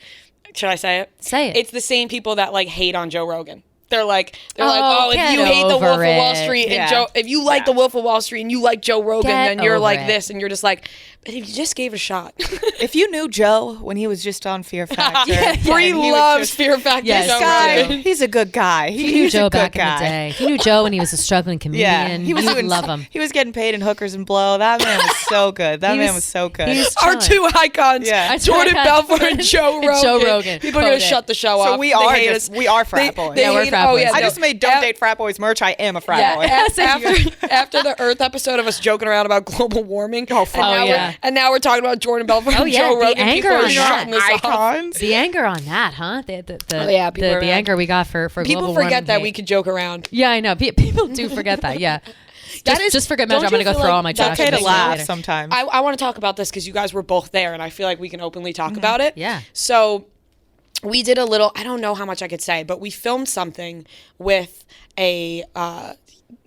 Speaker 1: it. Should I say it?
Speaker 3: Say it.
Speaker 1: It's the same people that like hate on Joe Rogan. They're like,
Speaker 3: Oh,
Speaker 1: if
Speaker 3: get
Speaker 1: you hate the
Speaker 3: over
Speaker 1: Wolf of Wall
Speaker 3: it.
Speaker 1: Street
Speaker 2: Yeah.
Speaker 1: and if you like the Wolf of Wall Street and you like Joe Rogan,
Speaker 3: Get
Speaker 1: then you're
Speaker 3: over
Speaker 1: like
Speaker 3: it.
Speaker 1: this, and you're just like, but if you just gave it a shot.
Speaker 2: If you knew Joe when he was just on Fear Factor,
Speaker 1: Bree
Speaker 2: and he was
Speaker 1: loves
Speaker 2: just-
Speaker 1: Fear Factor.
Speaker 3: Yes,
Speaker 1: Joe
Speaker 3: me
Speaker 2: guy,
Speaker 1: Rogan.
Speaker 2: he's a good guy.
Speaker 3: He knew
Speaker 2: He's a
Speaker 3: Joe
Speaker 2: good
Speaker 3: back
Speaker 2: guy.
Speaker 3: in the day. He knew Joe when he was a struggling comedian.
Speaker 2: Yeah, he was
Speaker 3: You'd
Speaker 2: doing.
Speaker 3: love him.
Speaker 2: He was getting paid in hookers and blow. That man was so good. That
Speaker 3: He
Speaker 2: man was so good.
Speaker 3: he was
Speaker 1: Our
Speaker 3: chilling.
Speaker 1: two icons,
Speaker 2: Yeah. Our
Speaker 3: two
Speaker 1: Jordan
Speaker 3: icons.
Speaker 1: Belfort and Joe
Speaker 3: And
Speaker 1: Rogan.
Speaker 3: Joe Rogan.
Speaker 1: People are gonna
Speaker 3: Code it.
Speaker 1: shut the show
Speaker 2: So
Speaker 1: off.
Speaker 2: we
Speaker 1: They
Speaker 2: are
Speaker 1: hate
Speaker 2: just-
Speaker 1: us.
Speaker 2: we are frat boys.
Speaker 1: They
Speaker 3: Yeah, we're
Speaker 1: hate-
Speaker 3: frat
Speaker 1: oh,
Speaker 3: boys.
Speaker 1: yeah,
Speaker 2: I
Speaker 1: no.
Speaker 2: just made Don't Date Frat Boys merch. I am a frat
Speaker 3: Yeah.
Speaker 2: boy.
Speaker 1: after the Earth episode of us joking around about global warming.
Speaker 2: Oh, fuck.
Speaker 1: and now
Speaker 3: yeah.
Speaker 1: and now we're talking about Jordan Belfort
Speaker 3: Oh,
Speaker 1: and
Speaker 3: yeah,
Speaker 1: Joe
Speaker 3: the
Speaker 1: Rogan.
Speaker 3: anger
Speaker 1: People are
Speaker 3: on
Speaker 1: shutting
Speaker 3: that.
Speaker 1: this off.
Speaker 2: Icons.
Speaker 3: The anger on that, huh? The
Speaker 1: Oh, yeah, people are mad.
Speaker 3: anger we got for
Speaker 1: People
Speaker 3: global
Speaker 1: forget
Speaker 3: warming
Speaker 1: that
Speaker 3: hate.
Speaker 1: we could joke around.
Speaker 3: Yeah, I know. People do forget that. Yeah. Just forget
Speaker 1: don't
Speaker 3: Measure. I'm going
Speaker 1: you
Speaker 3: to go
Speaker 1: feel
Speaker 3: throw
Speaker 1: like
Speaker 3: all my
Speaker 1: that's
Speaker 3: trash.
Speaker 2: Okay
Speaker 3: and
Speaker 2: to
Speaker 3: things
Speaker 2: laugh
Speaker 3: later.
Speaker 2: sometimes.
Speaker 1: I want to talk about this because you guys were both there, and I feel like we can openly talk about it.
Speaker 3: Yeah.
Speaker 1: So we did a little. I don't know how much I could say, but we filmed something with a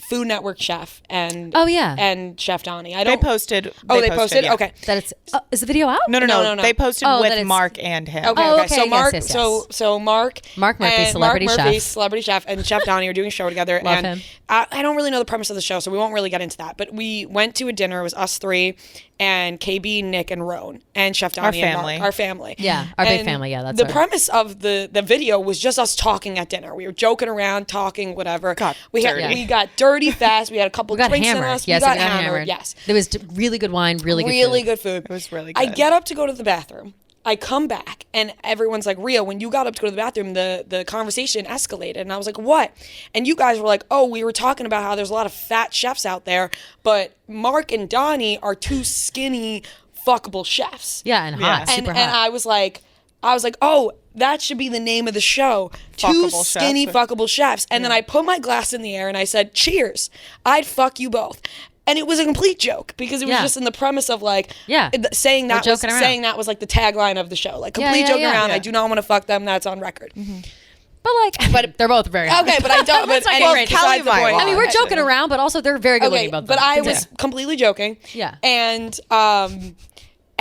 Speaker 1: Food Network chef and
Speaker 3: Oh, yeah.
Speaker 1: and Chef Donnie. I
Speaker 2: They
Speaker 1: don't.
Speaker 2: posted.
Speaker 1: They posted.
Speaker 2: yeah.
Speaker 1: Okay.
Speaker 3: That it's is the video out?
Speaker 2: No.
Speaker 1: No.
Speaker 2: They posted
Speaker 3: Oh, that
Speaker 2: with
Speaker 3: it's-
Speaker 2: Mark and him.
Speaker 1: Okay,
Speaker 3: Oh,
Speaker 1: okay.
Speaker 3: okay,
Speaker 1: So
Speaker 3: yes,
Speaker 1: Mark,
Speaker 3: yes, yes.
Speaker 1: so Mark
Speaker 3: Mark Murphy,
Speaker 1: and
Speaker 3: celebrity
Speaker 1: Mark Murphy,
Speaker 3: chef.
Speaker 1: celebrity chef, and Chef Donnie are doing a show together.
Speaker 3: Love
Speaker 1: and
Speaker 3: him.
Speaker 1: I don't really know the premise of the show, so we won't really get into that. But we went to a dinner. It was us three, and KB, Nick, and Roan, and Chef Donnie, and
Speaker 2: family.
Speaker 1: Mark, our family.
Speaker 3: Yeah, our big
Speaker 1: And
Speaker 3: family, yeah, that's
Speaker 1: the
Speaker 3: right.
Speaker 1: premise of the video was just us talking at dinner. We were joking around, talking, whatever.
Speaker 2: Got
Speaker 1: we
Speaker 2: dirty.
Speaker 1: we got dirty fast. We had a couple
Speaker 3: We got
Speaker 1: drinks in
Speaker 3: hammered.
Speaker 1: us.
Speaker 3: Yes,
Speaker 1: we got hammered. Yes.
Speaker 3: There was really good wine, really good food.
Speaker 1: Good food.
Speaker 2: It was really
Speaker 1: I
Speaker 2: good.
Speaker 1: get up to go to the bathroom. I come back and everyone's like, Ria, when you got up to go to the bathroom, the conversation escalated. And I was like, what? And you guys were like, oh, we were talking about how there's a lot of fat chefs out there, but Mark and Donnie are two skinny, fuckable chefs.
Speaker 3: Yeah, and hot,
Speaker 2: Yeah.
Speaker 1: And,
Speaker 3: super
Speaker 1: and
Speaker 3: hot.
Speaker 1: I was like, oh, that should be the name of the show. Two
Speaker 2: Fuckable
Speaker 1: skinny,
Speaker 2: chefs.
Speaker 1: fuckable chefs. And then I put my glass in the air and I said, cheers. I'd fuck you both. And it was a complete joke because it was
Speaker 3: Yeah.
Speaker 1: just in the premise of like
Speaker 3: Yeah.
Speaker 1: saying that
Speaker 3: We're
Speaker 1: was
Speaker 3: joking around.
Speaker 1: saying that was like the tagline of the show, like complete
Speaker 3: yeah,
Speaker 1: joking
Speaker 3: yeah.
Speaker 1: around.
Speaker 2: Yeah.
Speaker 1: I do not want to fuck them. That's on record.
Speaker 3: But like, they're both very hot.
Speaker 1: Okay, but I don't. But
Speaker 3: Let's not get
Speaker 1: anyway,
Speaker 3: crazy.
Speaker 1: besides
Speaker 2: Kelly
Speaker 1: the
Speaker 2: might
Speaker 1: point.
Speaker 2: lie.
Speaker 3: I mean, we're joking around, but also they're very good
Speaker 1: Okay,
Speaker 3: looking both.
Speaker 1: but
Speaker 3: of them.
Speaker 1: I was completely joking.
Speaker 3: Yeah.
Speaker 1: And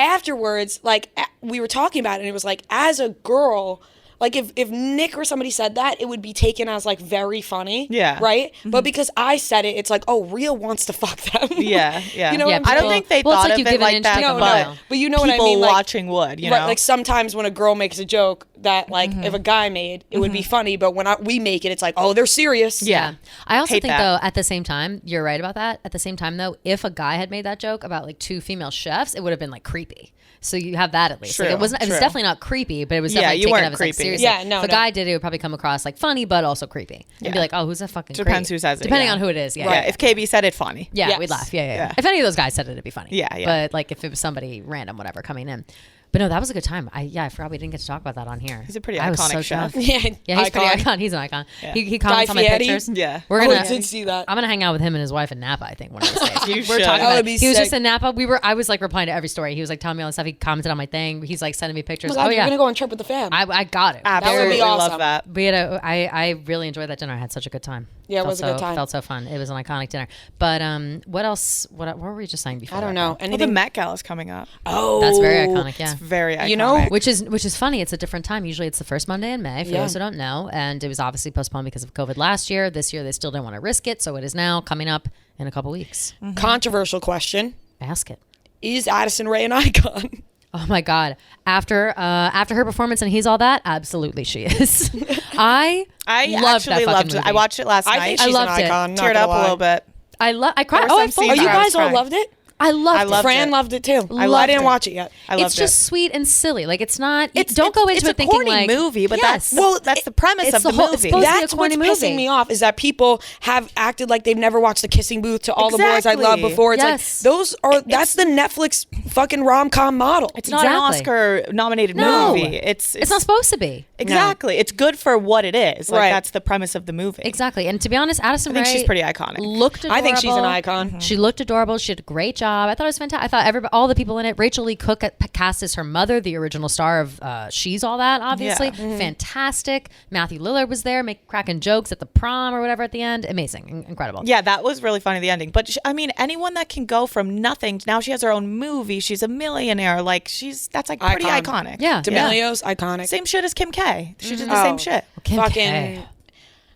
Speaker 1: afterwards, like we were talking about it, and it was like, as a girl, like if Nick or somebody said that, it would be taken as like very funny.
Speaker 2: Yeah.
Speaker 1: Right? But because I said it, it's like, oh, Rhea wants to fuck them.
Speaker 2: Yeah.
Speaker 1: You know what I'm
Speaker 2: I don't
Speaker 1: saying?
Speaker 2: think they
Speaker 3: Well, it's
Speaker 2: thought
Speaker 3: like
Speaker 2: of
Speaker 3: you
Speaker 2: it
Speaker 3: give an
Speaker 2: like
Speaker 3: inch
Speaker 2: that,
Speaker 3: to take a
Speaker 2: but
Speaker 3: mile.
Speaker 1: But you know what I
Speaker 2: people
Speaker 1: mean? Like,
Speaker 2: watching would, you
Speaker 1: right,
Speaker 2: know?
Speaker 1: like sometimes when a girl makes a joke that like if a guy made, it would be funny, but when we make it, it's like, oh, they're serious.
Speaker 2: Yeah.
Speaker 3: I also
Speaker 2: Hate
Speaker 3: think
Speaker 2: that.
Speaker 3: though, at the same time, you're right about that. At the same time though, if a guy had made that joke about like 2 female chefs, it would have been like creepy. So you have that at least. Like,
Speaker 2: True,
Speaker 3: it was
Speaker 2: true.
Speaker 3: definitely not creepy, but it was
Speaker 2: Yeah,
Speaker 3: definitely
Speaker 2: you
Speaker 3: taken
Speaker 2: weren't
Speaker 3: of as like,
Speaker 2: creepy.
Speaker 3: seriously.
Speaker 1: Yeah, no,
Speaker 3: If a
Speaker 1: no.
Speaker 3: guy did it would probably come across like funny, but also creepy. And be like, oh, who's that fucking
Speaker 2: Depends
Speaker 3: creep?
Speaker 2: who says it,
Speaker 3: Depending
Speaker 2: yeah.
Speaker 3: on who it is. Yeah.
Speaker 2: Yeah,
Speaker 3: Yeah.
Speaker 2: if KB said it, funny.
Speaker 3: Yeah,
Speaker 1: Yes.
Speaker 3: we'd laugh. Yeah.
Speaker 2: Yeah.
Speaker 3: If any of those guys said it, it'd be funny.
Speaker 2: Yeah, yeah.
Speaker 3: But like if it was somebody random, whatever, coming in. But no, that was a good time. I forgot we didn't get to talk about that on here.
Speaker 2: He's a pretty
Speaker 3: I was
Speaker 2: iconic
Speaker 3: so
Speaker 2: chef.
Speaker 3: drunk.
Speaker 1: Yeah,
Speaker 3: Yeah, he's pretty
Speaker 1: icon.
Speaker 3: icon. He's an icon.
Speaker 2: Yeah.
Speaker 3: He comments on my
Speaker 1: Fieri?
Speaker 3: pictures.
Speaker 2: Yeah.
Speaker 3: We're
Speaker 1: Oh,
Speaker 3: gonna.
Speaker 1: I did see that.
Speaker 3: I'm gonna hang out with him and his wife in Napa. I think one of these days.
Speaker 2: You
Speaker 3: We're
Speaker 2: should.
Speaker 3: talking
Speaker 1: That
Speaker 3: about
Speaker 1: would
Speaker 3: it.
Speaker 1: be
Speaker 3: He was
Speaker 1: sick.
Speaker 3: just in Napa. I was like replying to every story. He was like telling me all this stuff. He commented on my thing. He's like sending me pictures.
Speaker 1: Oh my God,
Speaker 3: Oh
Speaker 1: you're
Speaker 3: yeah,
Speaker 1: gonna go on a trip with the fam.
Speaker 3: I got it.
Speaker 2: Absolutely
Speaker 1: be awesome.
Speaker 2: love that.
Speaker 3: We had I really enjoyed that dinner. I had such a good time.
Speaker 1: Yeah, it
Speaker 3: Felt
Speaker 1: was a good
Speaker 3: so-
Speaker 1: time.
Speaker 3: Felt so fun. It was an iconic dinner. But what else? What were we just saying before?
Speaker 1: I don't
Speaker 3: that?
Speaker 1: know.
Speaker 2: Well, the
Speaker 1: Anything?
Speaker 2: Met Gala's coming up.
Speaker 1: Oh,
Speaker 3: That's very iconic. Yeah.
Speaker 2: It's very iconic.
Speaker 1: You know-
Speaker 3: Which is funny. It's a different time. Usually it's the first Monday in May, for
Speaker 1: Yeah.
Speaker 3: those who don't know. And it was obviously postponed because of COVID last year. This year they still didn't want to risk it. So it is now coming up in a couple weeks.
Speaker 1: Controversial question:
Speaker 3: Ask it.
Speaker 1: is Addison Rae an icon?
Speaker 3: Oh my God. After her performance and He's All That, absolutely she is. I loved
Speaker 2: actually
Speaker 3: that
Speaker 2: loved
Speaker 3: fucking
Speaker 2: it. I
Speaker 3: movie.
Speaker 2: watched it last
Speaker 1: I
Speaker 2: night.
Speaker 1: think she's an
Speaker 3: loved it.
Speaker 1: icon. Not
Speaker 2: Teared
Speaker 1: gonna
Speaker 2: up a
Speaker 1: lie.
Speaker 2: little bit.
Speaker 3: I cried.
Speaker 2: There were
Speaker 3: Oh, I
Speaker 2: some
Speaker 3: fully
Speaker 2: scenes
Speaker 1: Oh, you
Speaker 2: I
Speaker 3: cried.
Speaker 2: was
Speaker 1: guys all
Speaker 2: crying.
Speaker 1: loved it.
Speaker 3: I loved
Speaker 2: I
Speaker 3: it.
Speaker 2: loved
Speaker 1: Fran
Speaker 2: it.
Speaker 1: loved it too. I
Speaker 3: Loved
Speaker 1: didn't
Speaker 3: it.
Speaker 1: watch it yet.
Speaker 2: I loved
Speaker 3: It's just
Speaker 2: it.
Speaker 3: sweet and silly. Like it's not. Don't go into
Speaker 2: it's
Speaker 3: it thinking
Speaker 2: a corny
Speaker 3: like
Speaker 2: movie, but
Speaker 3: yes.
Speaker 2: that's the premise
Speaker 3: it's
Speaker 2: of the
Speaker 3: the whole- it's
Speaker 2: movie.
Speaker 3: supposed to be a
Speaker 1: That's what's
Speaker 3: corny
Speaker 1: pissing
Speaker 3: movie.
Speaker 1: me off is that people have acted like they've never watched The Kissing Booth to All the Boys I Love
Speaker 2: Exactly.
Speaker 1: before. It's
Speaker 3: Yes.
Speaker 1: like that's the Netflix fucking rom-com model.
Speaker 2: It's not an
Speaker 3: Exactly.
Speaker 2: Oscar-nominated
Speaker 3: No.
Speaker 2: movie. It's
Speaker 3: not supposed to be.
Speaker 2: Exactly. It's good for what it is. Like
Speaker 1: Right.
Speaker 2: that's the premise of the movie.
Speaker 3: Exactly. And to be honest, Addison
Speaker 2: I think
Speaker 3: Rae
Speaker 2: she's pretty iconic.
Speaker 3: Looked adorable.
Speaker 1: I think she's an icon.
Speaker 3: She looked adorable. She did a great job. I thought it was fantastic. I thought all the people in it. Rachel Lee Cook cast as her mother, the original star of She's All That, obviously.
Speaker 2: Yeah. Mm-hmm.
Speaker 3: Fantastic. Matthew Lillard was there, cracking jokes at the prom or whatever at the end. Amazing. Incredible.
Speaker 2: Yeah, that was really funny, the ending. But I mean, anyone that can go from nothing, now she has her own movie, she's a millionaire, like that's like pretty
Speaker 1: Icon.
Speaker 2: iconic.
Speaker 3: Yeah.
Speaker 1: D'Amelio's iconic.
Speaker 2: Same shit as Kim K. She did the
Speaker 1: Oh.
Speaker 2: same shit.
Speaker 3: Kim
Speaker 1: Fucking.
Speaker 3: K.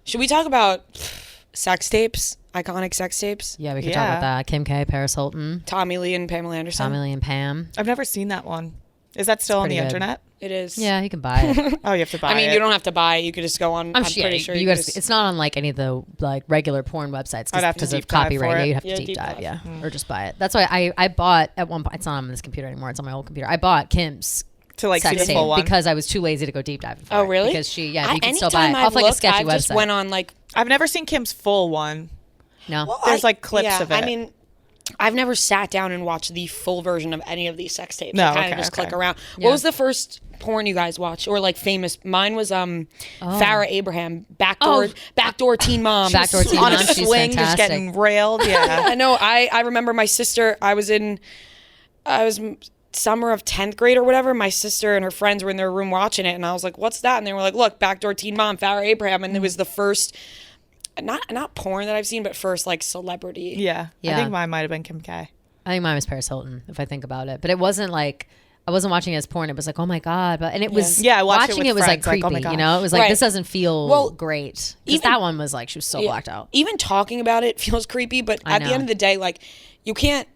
Speaker 1: Should we talk about sex tapes? Iconic sex tapes.
Speaker 3: Yeah, we could
Speaker 2: Yeah.
Speaker 3: talk about that. Kim K, Paris Hilton,
Speaker 1: Tommy Lee and Pamela Anderson.
Speaker 3: Tommy Lee and Pam.
Speaker 2: I've never seen that one. Is that still on the
Speaker 3: pretty good.
Speaker 2: internet?
Speaker 1: It is.
Speaker 3: Yeah, you can buy it.
Speaker 2: Oh, you have to buy
Speaker 1: I mean,
Speaker 2: it.
Speaker 1: you don't have to buy it. You could just go on. I'm
Speaker 3: sure
Speaker 1: pretty sure
Speaker 3: you
Speaker 1: could
Speaker 3: guys,
Speaker 1: just-
Speaker 3: it's not on like any of the like regular porn websites
Speaker 2: I'd have to
Speaker 3: because of
Speaker 2: deep dive
Speaker 3: copyright.
Speaker 2: for
Speaker 3: Yeah,
Speaker 2: it.
Speaker 3: you'd have to
Speaker 1: Yeah,
Speaker 3: deep
Speaker 1: deep
Speaker 3: dive,
Speaker 1: dive.
Speaker 3: yeah, or just buy it. That's why I bought at one point. It's not on this computer anymore. It's on my old computer. I bought Kim's
Speaker 2: to like see
Speaker 3: sex
Speaker 2: the
Speaker 3: tape
Speaker 2: full one.
Speaker 3: because I was too lazy to go deep diving. For
Speaker 1: Oh
Speaker 3: it.
Speaker 1: really?
Speaker 3: Because you can still buy it
Speaker 1: anytime
Speaker 3: off like a
Speaker 1: looked,
Speaker 3: sketchy
Speaker 1: I just
Speaker 3: website.
Speaker 1: went on like.
Speaker 2: I've never seen Kim's full one.
Speaker 3: No,
Speaker 1: Well,
Speaker 2: There's, like, clips of it.
Speaker 1: I mean, I've never sat down and watched the full version of any of these sex tapes.
Speaker 2: No,
Speaker 1: I kind of
Speaker 2: okay,
Speaker 1: just
Speaker 2: okay.
Speaker 1: click around.
Speaker 3: Yeah.
Speaker 1: What was the first porn you guys watched or like famous? Mine was Farrah Abraham, backdoor teen mom.
Speaker 3: Backdoor teen
Speaker 2: on
Speaker 3: mom.
Speaker 2: a
Speaker 3: She's
Speaker 2: swing, just
Speaker 3: fantastic.
Speaker 2: getting railed. Yeah.
Speaker 1: I know. I remember my sister. I was summer of 10th grade or whatever. My sister and her friends were in their room watching it, and I was like, "What's that?" And they were like, "Look, backdoor teen mom, Farrah Abraham." And it was the first, not porn that I've seen, but first like celebrity.
Speaker 2: Yeah.
Speaker 3: Yeah.
Speaker 2: I think mine might have been Kim K.
Speaker 3: I think mine was Paris Hilton if I think about it, but it wasn't like. I wasn't watching it as porn. It was like, oh my God. And it was,
Speaker 2: Yeah, I watched it
Speaker 3: watching
Speaker 2: with
Speaker 3: it was like
Speaker 2: friends, like,
Speaker 3: creepy,
Speaker 2: oh my
Speaker 3: you
Speaker 2: gosh.
Speaker 3: know? It was like,
Speaker 1: Right.
Speaker 3: this doesn't feel
Speaker 1: Well,
Speaker 3: great. Because
Speaker 1: even-
Speaker 3: that one was like, she was so
Speaker 1: Yeah.
Speaker 3: blacked out.
Speaker 1: Even talking about it feels creepy, but
Speaker 3: I
Speaker 1: at the
Speaker 3: know.
Speaker 1: end of the day, like, you can't.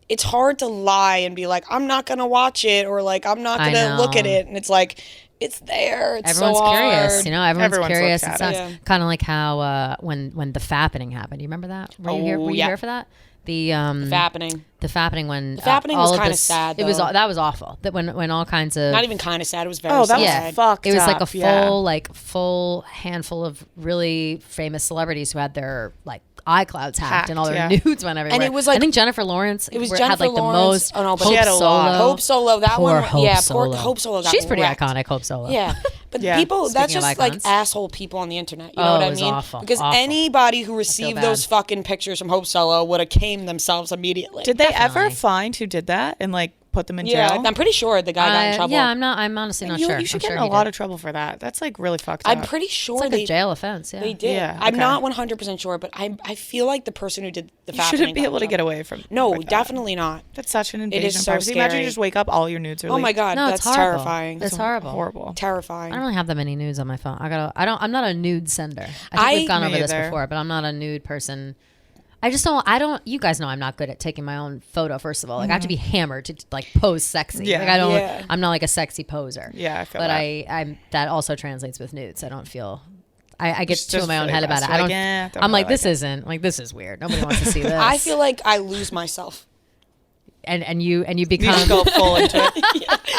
Speaker 1: It's hard to lie and be like, I'm not gonna watch it, or like, I'm not
Speaker 3: I
Speaker 1: gonna look at
Speaker 3: know.
Speaker 1: it, and it's like, it's there. It's
Speaker 3: Everyone's
Speaker 1: so
Speaker 3: curious,
Speaker 1: hard.
Speaker 3: you know. Everyone's
Speaker 2: Everyone's
Speaker 3: curious.
Speaker 2: looked
Speaker 3: It's
Speaker 2: at
Speaker 1: it. Yeah.
Speaker 3: kind of like how when the fappening happened. You remember that? Were you here?
Speaker 1: Oh,
Speaker 3: Were you
Speaker 1: yeah.
Speaker 3: here for that? The
Speaker 1: Fappening.
Speaker 3: the fappening when
Speaker 1: The fappening
Speaker 3: all
Speaker 1: was
Speaker 3: of
Speaker 1: kinda
Speaker 3: this-
Speaker 1: sad,
Speaker 3: It was
Speaker 1: though.
Speaker 3: that was awful. That when all kinds of
Speaker 1: Not even kind of sad. It was very
Speaker 2: Oh, that
Speaker 1: sad.
Speaker 2: was
Speaker 3: yeah,
Speaker 2: fucked
Speaker 3: it was like a
Speaker 2: up, yeah.
Speaker 3: full handful of really famous celebrities who had their like iClouds hacked and all their
Speaker 2: Hacked,
Speaker 3: nudes went everywhere.
Speaker 1: it was like-
Speaker 3: I think Jennifer Lawrence.
Speaker 1: It was
Speaker 3: had
Speaker 1: Jennifer
Speaker 3: like the
Speaker 1: Lawrence.
Speaker 3: most.
Speaker 1: Oh, no, but
Speaker 3: Hope
Speaker 1: she
Speaker 2: had a lot.
Speaker 3: Solo.
Speaker 1: Hope Solo. That
Speaker 3: Poor
Speaker 1: one.
Speaker 3: Hope
Speaker 1: Yeah,
Speaker 3: Solo.
Speaker 1: poor Hope Solo. Got
Speaker 3: She's pretty
Speaker 1: wrecked.
Speaker 3: iconic. Hope Solo.
Speaker 1: Yeah, but
Speaker 2: Yeah.
Speaker 1: people, that's
Speaker 3: Speaking of
Speaker 1: just like
Speaker 3: icons.
Speaker 1: asshole people on the internet. You
Speaker 3: Oh,
Speaker 1: know what
Speaker 3: it
Speaker 1: I
Speaker 3: was
Speaker 1: mean?
Speaker 3: awful,
Speaker 1: Because
Speaker 3: awful.
Speaker 1: anybody who received
Speaker 3: bad.
Speaker 1: those fucking pictures from Hope Solo would have came themselves immediately.
Speaker 2: Did they
Speaker 3: Definitely.
Speaker 2: ever find who did that and like put them in jail?
Speaker 1: I'm pretty sure the guy got in trouble.
Speaker 3: Yeah, I'm honestly not sure.
Speaker 2: You should
Speaker 3: I'm
Speaker 2: get
Speaker 3: sure
Speaker 2: in a
Speaker 3: he
Speaker 2: lot
Speaker 3: did.
Speaker 2: of trouble for that. That's like really fucked up.
Speaker 1: I'm pretty sure
Speaker 3: It's like a jail offense. Yeah.
Speaker 1: they did.
Speaker 2: Yeah,
Speaker 1: I'm
Speaker 2: okay.
Speaker 1: not 100% sure, but I feel like the person who did the
Speaker 2: You
Speaker 1: fappening
Speaker 2: shouldn't be
Speaker 1: got
Speaker 2: able
Speaker 1: in
Speaker 2: to get
Speaker 1: trouble.
Speaker 2: away from.
Speaker 1: No,
Speaker 2: like that.
Speaker 1: definitely not.
Speaker 2: That's such an invasion
Speaker 1: is
Speaker 2: of
Speaker 1: so
Speaker 2: privacy. Imagine
Speaker 1: scary.
Speaker 2: you just wake up, all your nudes are
Speaker 1: Oh
Speaker 2: leaked.
Speaker 1: my god,
Speaker 3: No,
Speaker 1: that's
Speaker 3: it's horrible.
Speaker 1: terrifying.
Speaker 3: It's horrible.
Speaker 2: Horrible.
Speaker 1: Terrifying.
Speaker 3: I don't really have that many nudes on my phone. I'm not a nude sender. I think we've gone
Speaker 2: Me
Speaker 3: over this
Speaker 2: either.
Speaker 3: before, but I'm not a nude person. I don't, you guys know I'm not good at taking my own photo, first of all. Like, I have to be hammered to, like, pose sexy.
Speaker 2: Yeah.
Speaker 3: Like, I'm not, like, a sexy poser.
Speaker 2: Yeah, I feel
Speaker 3: but
Speaker 2: that.
Speaker 3: that also translates with nudes. I don't feel, I get
Speaker 2: Just
Speaker 3: too in my own
Speaker 2: for
Speaker 3: head
Speaker 2: the
Speaker 3: about
Speaker 2: rest,
Speaker 3: it.
Speaker 2: you're
Speaker 3: I don't,
Speaker 2: like, eh, don't
Speaker 3: I'm like,
Speaker 2: really
Speaker 3: this is weird. Nobody wants to see this.
Speaker 1: I feel like I lose myself.
Speaker 3: and you
Speaker 2: You
Speaker 3: become,
Speaker 2: just go full into it.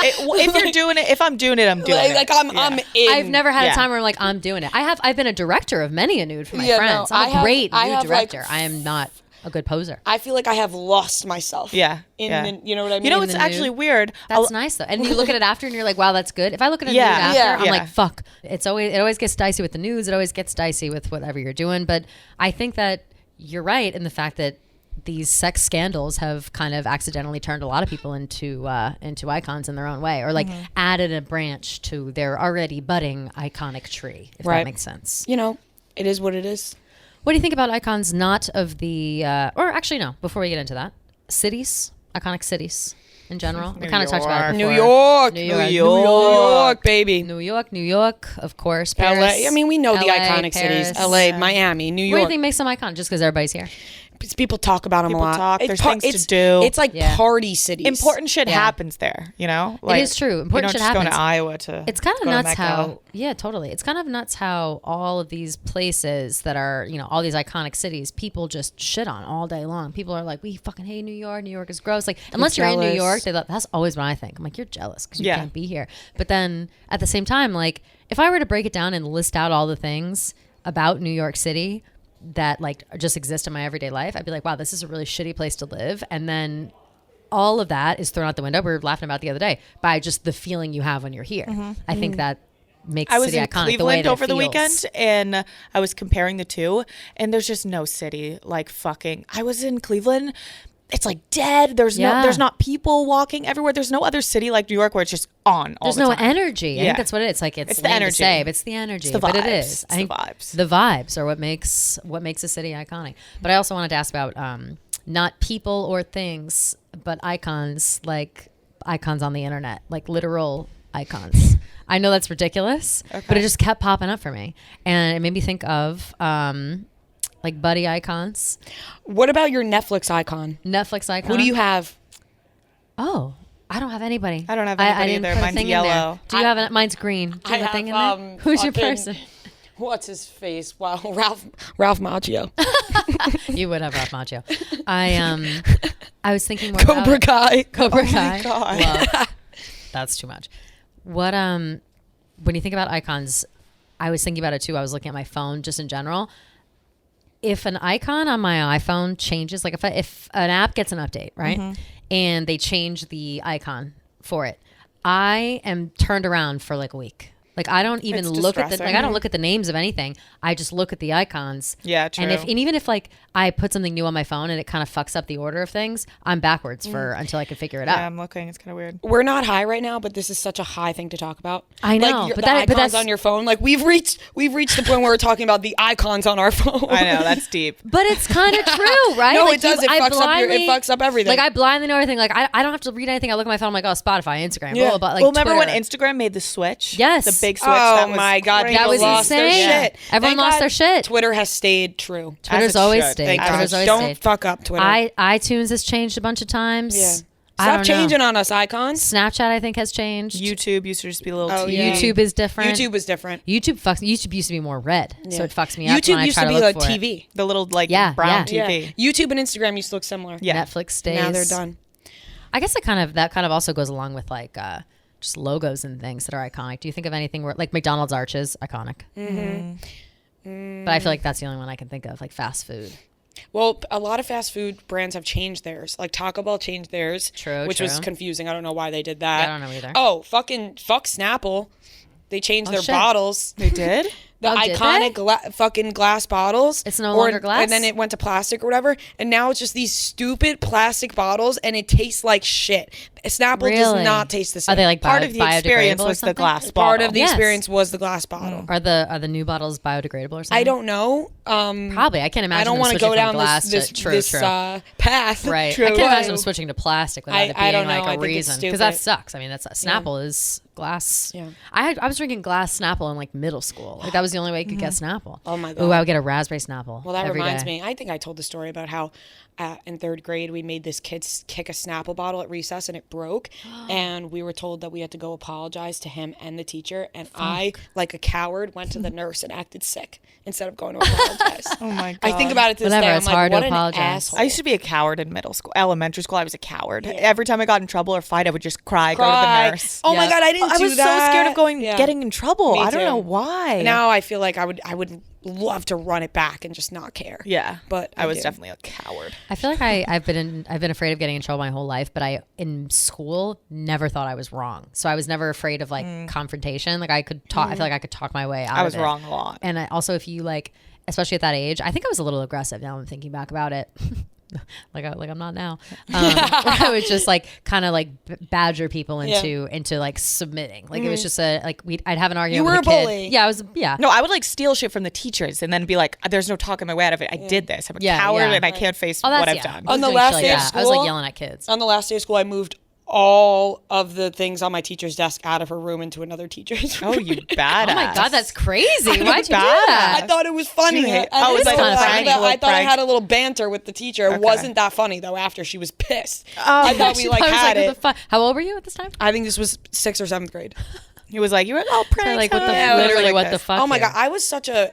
Speaker 2: If you're doing it, if I'm doing it, I'm doing it.
Speaker 1: Like I'm in.
Speaker 3: I've never had
Speaker 2: Yeah.
Speaker 3: a time where I'm like, I'm doing it. I've been a director of many a nude for my
Speaker 1: Yeah, no,
Speaker 3: friends. I'm
Speaker 1: I
Speaker 3: a
Speaker 1: have-
Speaker 3: great
Speaker 1: I
Speaker 3: nude
Speaker 1: have, like,
Speaker 3: director. I am not a good poser.
Speaker 1: I feel like I have lost myself.
Speaker 2: Yeah,
Speaker 1: In
Speaker 2: yeah.
Speaker 1: the, you know what I mean?
Speaker 2: You know
Speaker 3: in
Speaker 2: what's
Speaker 3: the
Speaker 2: actually
Speaker 3: nude.
Speaker 2: weird?
Speaker 3: That's nice though. And you look at it after and you're like, wow, that's good. If I look at a
Speaker 2: Yeah.
Speaker 3: nude after,
Speaker 1: Yeah.
Speaker 3: I'm
Speaker 2: Yeah.
Speaker 3: like, fuck. It always gets dicey with the nudes. It always gets dicey with whatever you're doing. But I think that you're right in the fact that these sex scandals have kind of accidentally turned a lot of people into icons in their own way, or like added a branch to their already budding iconic tree, if
Speaker 1: Right.
Speaker 3: that makes sense.
Speaker 1: You know, it is what it is.
Speaker 3: What do you think about icons not of the, or actually no, before we get into that, cities, iconic cities in general? We kind of talked about it
Speaker 2: York.
Speaker 3: before.
Speaker 1: New York.
Speaker 3: New York.
Speaker 1: New York, baby.
Speaker 3: New York, of course. Paris,
Speaker 1: LA. I mean, we know the
Speaker 3: LA,
Speaker 1: iconic
Speaker 3: Paris.
Speaker 1: cities. LA, Miami, New
Speaker 3: What do
Speaker 1: York.
Speaker 3: you think makes them iconic? Just because everybody's here?
Speaker 1: People talk about them
Speaker 2: People
Speaker 1: a lot.
Speaker 2: talk,
Speaker 1: It's
Speaker 2: there's things to do.
Speaker 1: It's like
Speaker 3: Yeah.
Speaker 1: party cities.
Speaker 2: Important shit
Speaker 3: Yeah.
Speaker 2: happens there, you know? Like,
Speaker 3: is true. Important
Speaker 2: you don't
Speaker 3: shit
Speaker 2: just go
Speaker 3: happens.
Speaker 2: to Iowa to
Speaker 3: It's kind of
Speaker 2: go to
Speaker 3: nuts
Speaker 2: Met Gala.
Speaker 3: how, yeah, totally. It's kind of nuts how all of these places that are, all these iconic cities, people just shit on all day long. People are like, we fucking hate New York. New York is gross. Like, unless you're in New
Speaker 1: jealous.
Speaker 3: York, that's always what I think. I'm like, you're jealous because you
Speaker 2: Yeah.
Speaker 3: can't be here. But then at the same time, like, if I were to break it down and list out all the things about New York City that like just exist in my everyday life, I'd be like, wow, this is a really shitty place to live. And then all of that is thrown out the window. We were laughing about it the other day by just the feeling you have when you're here. I think that makes
Speaker 2: I was
Speaker 3: city
Speaker 2: in
Speaker 3: iconic the way
Speaker 2: Cleveland
Speaker 3: that
Speaker 2: over
Speaker 3: it
Speaker 2: the
Speaker 3: feels.
Speaker 2: weekend, and I was comparing the two, and there's just no city like fucking. I was in Cleveland. It's like dead. There's
Speaker 3: Yeah.
Speaker 2: there's not people walking everywhere. There's no other city like New York where it's just on all
Speaker 3: There's
Speaker 2: the
Speaker 3: no
Speaker 2: time.
Speaker 3: energy. I
Speaker 2: Yeah.
Speaker 3: think that's what it is. Like it's
Speaker 2: the
Speaker 3: lame to
Speaker 2: energy.
Speaker 3: say, but it's the energy.
Speaker 2: It's the
Speaker 3: But it
Speaker 2: vibes.
Speaker 3: is.
Speaker 2: It's
Speaker 3: I think
Speaker 2: the vibes.
Speaker 3: the vibes are what makes a city iconic. But I also wanted to ask about not people or things, but icons, like icons on the internet, like literal icons. I know that's ridiculous, but it just kept popping up for me, and it made me think of like buddy icons,
Speaker 1: What about your Netflix icon?
Speaker 3: Netflix icon.
Speaker 1: Who do you have?
Speaker 3: Oh, I don't have anybody.
Speaker 2: I don't have
Speaker 3: I
Speaker 2: anybody
Speaker 3: didn't
Speaker 2: either.
Speaker 3: put a
Speaker 2: Mine's
Speaker 3: thing in there.
Speaker 2: yellow.
Speaker 3: Do you have it? Mine's green. Do you have a thing in there? Who's your
Speaker 1: fucking-
Speaker 3: person?
Speaker 1: What's his face? Wow, Ralph Macchio.
Speaker 3: You would have Ralph Macchio. I was thinking more
Speaker 1: Cobra
Speaker 3: about
Speaker 1: Kai.
Speaker 3: Cobra Kai.
Speaker 2: God.
Speaker 3: Love. That's too much. What when you think about icons, I was thinking about it too. I was looking at my phone just in general. If an icon on my iPhone changes, like if an app gets an update, right, and they change the icon for it, I am turned around for like a week. Like I don't even
Speaker 2: It's
Speaker 3: look at the
Speaker 2: distressing.
Speaker 3: I don't look at the names of anything. I just look at the icons.
Speaker 2: Yeah, true.
Speaker 3: And even if like I put something new on my phone and it kind of fucks up the order of things, I'm backwards until I can figure it
Speaker 2: Yeah,
Speaker 3: out.
Speaker 2: I'm looking. It's kind of weird.
Speaker 1: We're not high right now, but this is such a high thing to talk about.
Speaker 3: I know,
Speaker 1: like,
Speaker 3: but
Speaker 1: the
Speaker 3: that- but
Speaker 1: icons
Speaker 3: that's-
Speaker 1: on your phone. Like we've reached the point where we're talking about the icons on our phone.
Speaker 2: I know, that's deep.
Speaker 3: But it's kind of true, right?
Speaker 1: No,
Speaker 3: Like,
Speaker 1: it does. It fucks up everything.
Speaker 3: Like I blindly know everything. Like I don't have to read anything. I look at my phone. I'm like, oh, Spotify, Instagram,
Speaker 1: Yeah.
Speaker 3: blah, blah, blah. Like
Speaker 2: Well, remember when
Speaker 3: Twitter.
Speaker 2: Instagram made the switch?
Speaker 3: Yes.
Speaker 2: The big switch.
Speaker 1: Oh
Speaker 2: that was
Speaker 1: my God,
Speaker 2: crazy.
Speaker 3: That
Speaker 1: people
Speaker 3: was
Speaker 1: lost their
Speaker 3: insane.
Speaker 1: shit.
Speaker 3: Everyone
Speaker 1: Thank
Speaker 3: lost
Speaker 1: God
Speaker 3: their shit.
Speaker 1: Twitter has stayed true.
Speaker 3: Twitter's
Speaker 2: it
Speaker 3: always
Speaker 2: should.
Speaker 3: stayed.
Speaker 2: Thank
Speaker 3: Twitter's
Speaker 2: God.
Speaker 3: always
Speaker 1: Don't
Speaker 3: stayed.
Speaker 1: fuck up Twitter.
Speaker 3: iTunes has changed a bunch of times.
Speaker 1: Yeah.
Speaker 3: I
Speaker 1: Stop
Speaker 3: don't
Speaker 1: changing
Speaker 3: know.
Speaker 1: on us, icons.
Speaker 3: Snapchat, I think, has changed.
Speaker 2: YouTube used to just be a little
Speaker 1: Oh,
Speaker 2: TV.
Speaker 1: yeah.
Speaker 3: YouTube is different.
Speaker 1: YouTube was different.
Speaker 3: YouTube used to be more red, so
Speaker 1: Yeah.
Speaker 3: it fucks me up when
Speaker 1: YouTube
Speaker 3: I
Speaker 1: used
Speaker 3: try
Speaker 1: to
Speaker 3: to
Speaker 1: be
Speaker 3: look
Speaker 1: like
Speaker 3: for it.
Speaker 1: TV.
Speaker 2: The little like
Speaker 3: Yeah,
Speaker 2: brown
Speaker 3: yeah.
Speaker 2: TV.
Speaker 1: Yeah. YouTube and Instagram used to look similar.
Speaker 2: Yeah.
Speaker 3: Netflix stays.
Speaker 1: Now they're done.
Speaker 3: I guess that kind of also goes along with like just logos and things that are iconic. Do you think of anything where like McDonald's arches iconic? But I feel like that's the only one I can think of, like fast food.
Speaker 1: Well, a lot of fast food brands have changed theirs. Like Taco Bell changed theirs,
Speaker 3: True,
Speaker 1: which was
Speaker 3: true.
Speaker 1: confusing. I don't know why they did that.
Speaker 3: I don't know either.
Speaker 1: Oh, fuck Snapple. They changed their
Speaker 3: shit.
Speaker 1: bottles.
Speaker 2: They did?
Speaker 1: The
Speaker 3: Oh, did
Speaker 1: iconic fucking glass bottles.
Speaker 3: It's no longer glass?
Speaker 1: And then it went to plastic or whatever. And now it's just these stupid plastic bottles and it tastes like shit. Snapple
Speaker 3: Really?
Speaker 1: does not taste the same.
Speaker 3: Are they like
Speaker 2: Part of the experience
Speaker 3: biodegradable or
Speaker 2: was the
Speaker 3: something?
Speaker 2: glass bottle.
Speaker 1: Part of the
Speaker 3: Yes.
Speaker 1: experience was the glass bottle.
Speaker 3: Are the new bottles biodegradable or something?
Speaker 1: I don't know.
Speaker 3: Probably. I can't imagine.
Speaker 1: I don't
Speaker 3: want to
Speaker 1: go down
Speaker 3: glass
Speaker 1: this
Speaker 3: to, true.
Speaker 1: path.
Speaker 3: Right.
Speaker 2: True.
Speaker 3: I can't imagine them switching to plastic without it being
Speaker 1: I don't know.
Speaker 3: like
Speaker 1: I
Speaker 3: a
Speaker 1: think it's
Speaker 3: reason.
Speaker 1: stupid.
Speaker 3: Because that sucks. I mean, that's Snapple is glass.
Speaker 1: Yeah.
Speaker 3: I was drinking glass Snapple in like middle school. Like that was the only way you could get Snapple.
Speaker 1: Oh my God.
Speaker 3: Ooh, I would get a raspberry Snapple.
Speaker 1: Well, that
Speaker 3: every
Speaker 1: reminds
Speaker 3: day.
Speaker 1: me. I think I told the story about how in 3rd grade we made this kid kick a Snapple bottle at recess and it broke, and we were told that we had to go apologize to him and the teacher. And I, like a coward, went to the nurse and acted sick instead of going to apologize.
Speaker 2: Oh my God.
Speaker 1: I think about it to this
Speaker 3: Whatever,
Speaker 1: day. I'm
Speaker 3: it's
Speaker 1: like,
Speaker 3: hard
Speaker 1: what
Speaker 3: to
Speaker 1: an
Speaker 3: apologize.
Speaker 1: asshole.
Speaker 2: I used to be a coward in elementary school. I was a coward. Every time I got in trouble or fight, I would just cry, go to the nurse.
Speaker 1: Oh my
Speaker 3: Yeah.
Speaker 1: God, I didn't
Speaker 2: I
Speaker 1: do
Speaker 2: was
Speaker 1: that.
Speaker 2: so scared of getting in trouble.
Speaker 1: Me
Speaker 2: I don't
Speaker 1: too.
Speaker 2: know why.
Speaker 1: Now I feel like I would love to run it back and just not care.
Speaker 2: Yeah,
Speaker 1: But
Speaker 2: I was
Speaker 1: do.
Speaker 2: definitely a coward.
Speaker 3: I feel like I've been afraid of getting in trouble my whole life, but I in school never thought I was wrong. So I was never afraid of like confrontation. Like I could talk. I feel like I could talk my way out.
Speaker 2: I was
Speaker 3: of it.
Speaker 2: wrong a lot.
Speaker 3: And also, if you like, especially at that age, I think I was a little aggressive. Now I'm thinking back about it. like I'm not now. I would just like kind of like badger people into like submitting. Like it was just I'd have an argument.
Speaker 1: You
Speaker 3: with
Speaker 1: were
Speaker 3: a
Speaker 1: a
Speaker 3: kid.
Speaker 1: bully.
Speaker 3: Yeah, I was. Yeah.
Speaker 2: No, I would like steal shit from the teachers and then be like, "There's no talking my way out of it. I did this. I'm a
Speaker 3: Yeah,
Speaker 2: coward
Speaker 3: yeah.
Speaker 2: and I can't face
Speaker 3: Oh,
Speaker 2: what
Speaker 3: that's
Speaker 2: I've done."
Speaker 3: I was
Speaker 1: On the
Speaker 3: doing
Speaker 1: last
Speaker 3: shit
Speaker 1: day of
Speaker 3: that. I was like
Speaker 1: school-
Speaker 3: yelling at kids.
Speaker 1: On the last day of school, I moved all of the things on my teacher's desk out of her room into another teacher's room.
Speaker 2: Oh, you badass!
Speaker 3: Oh my God, that's crazy. Why'd you do
Speaker 2: badass.
Speaker 3: that?
Speaker 1: I thought it was funny.
Speaker 2: You hate-
Speaker 1: I
Speaker 2: oh, it's
Speaker 1: didn't
Speaker 2: like a
Speaker 1: know that.
Speaker 2: prank, a
Speaker 1: I
Speaker 2: little
Speaker 1: thought I
Speaker 2: prank.
Speaker 1: had a little banter with the teacher. It wasn't that funny though. After she was pissed,
Speaker 2: Oh.
Speaker 1: I thought we like
Speaker 3: I was
Speaker 1: had
Speaker 3: like,
Speaker 1: it.
Speaker 3: what the fuck? How old were you at this time?
Speaker 1: I think this was 6th or 7th grade.
Speaker 2: He was like, "You were all pranks."
Speaker 3: like, what the
Speaker 2: huh?"
Speaker 3: literally what the fuck?
Speaker 1: Oh my
Speaker 3: here?
Speaker 1: God, I was such a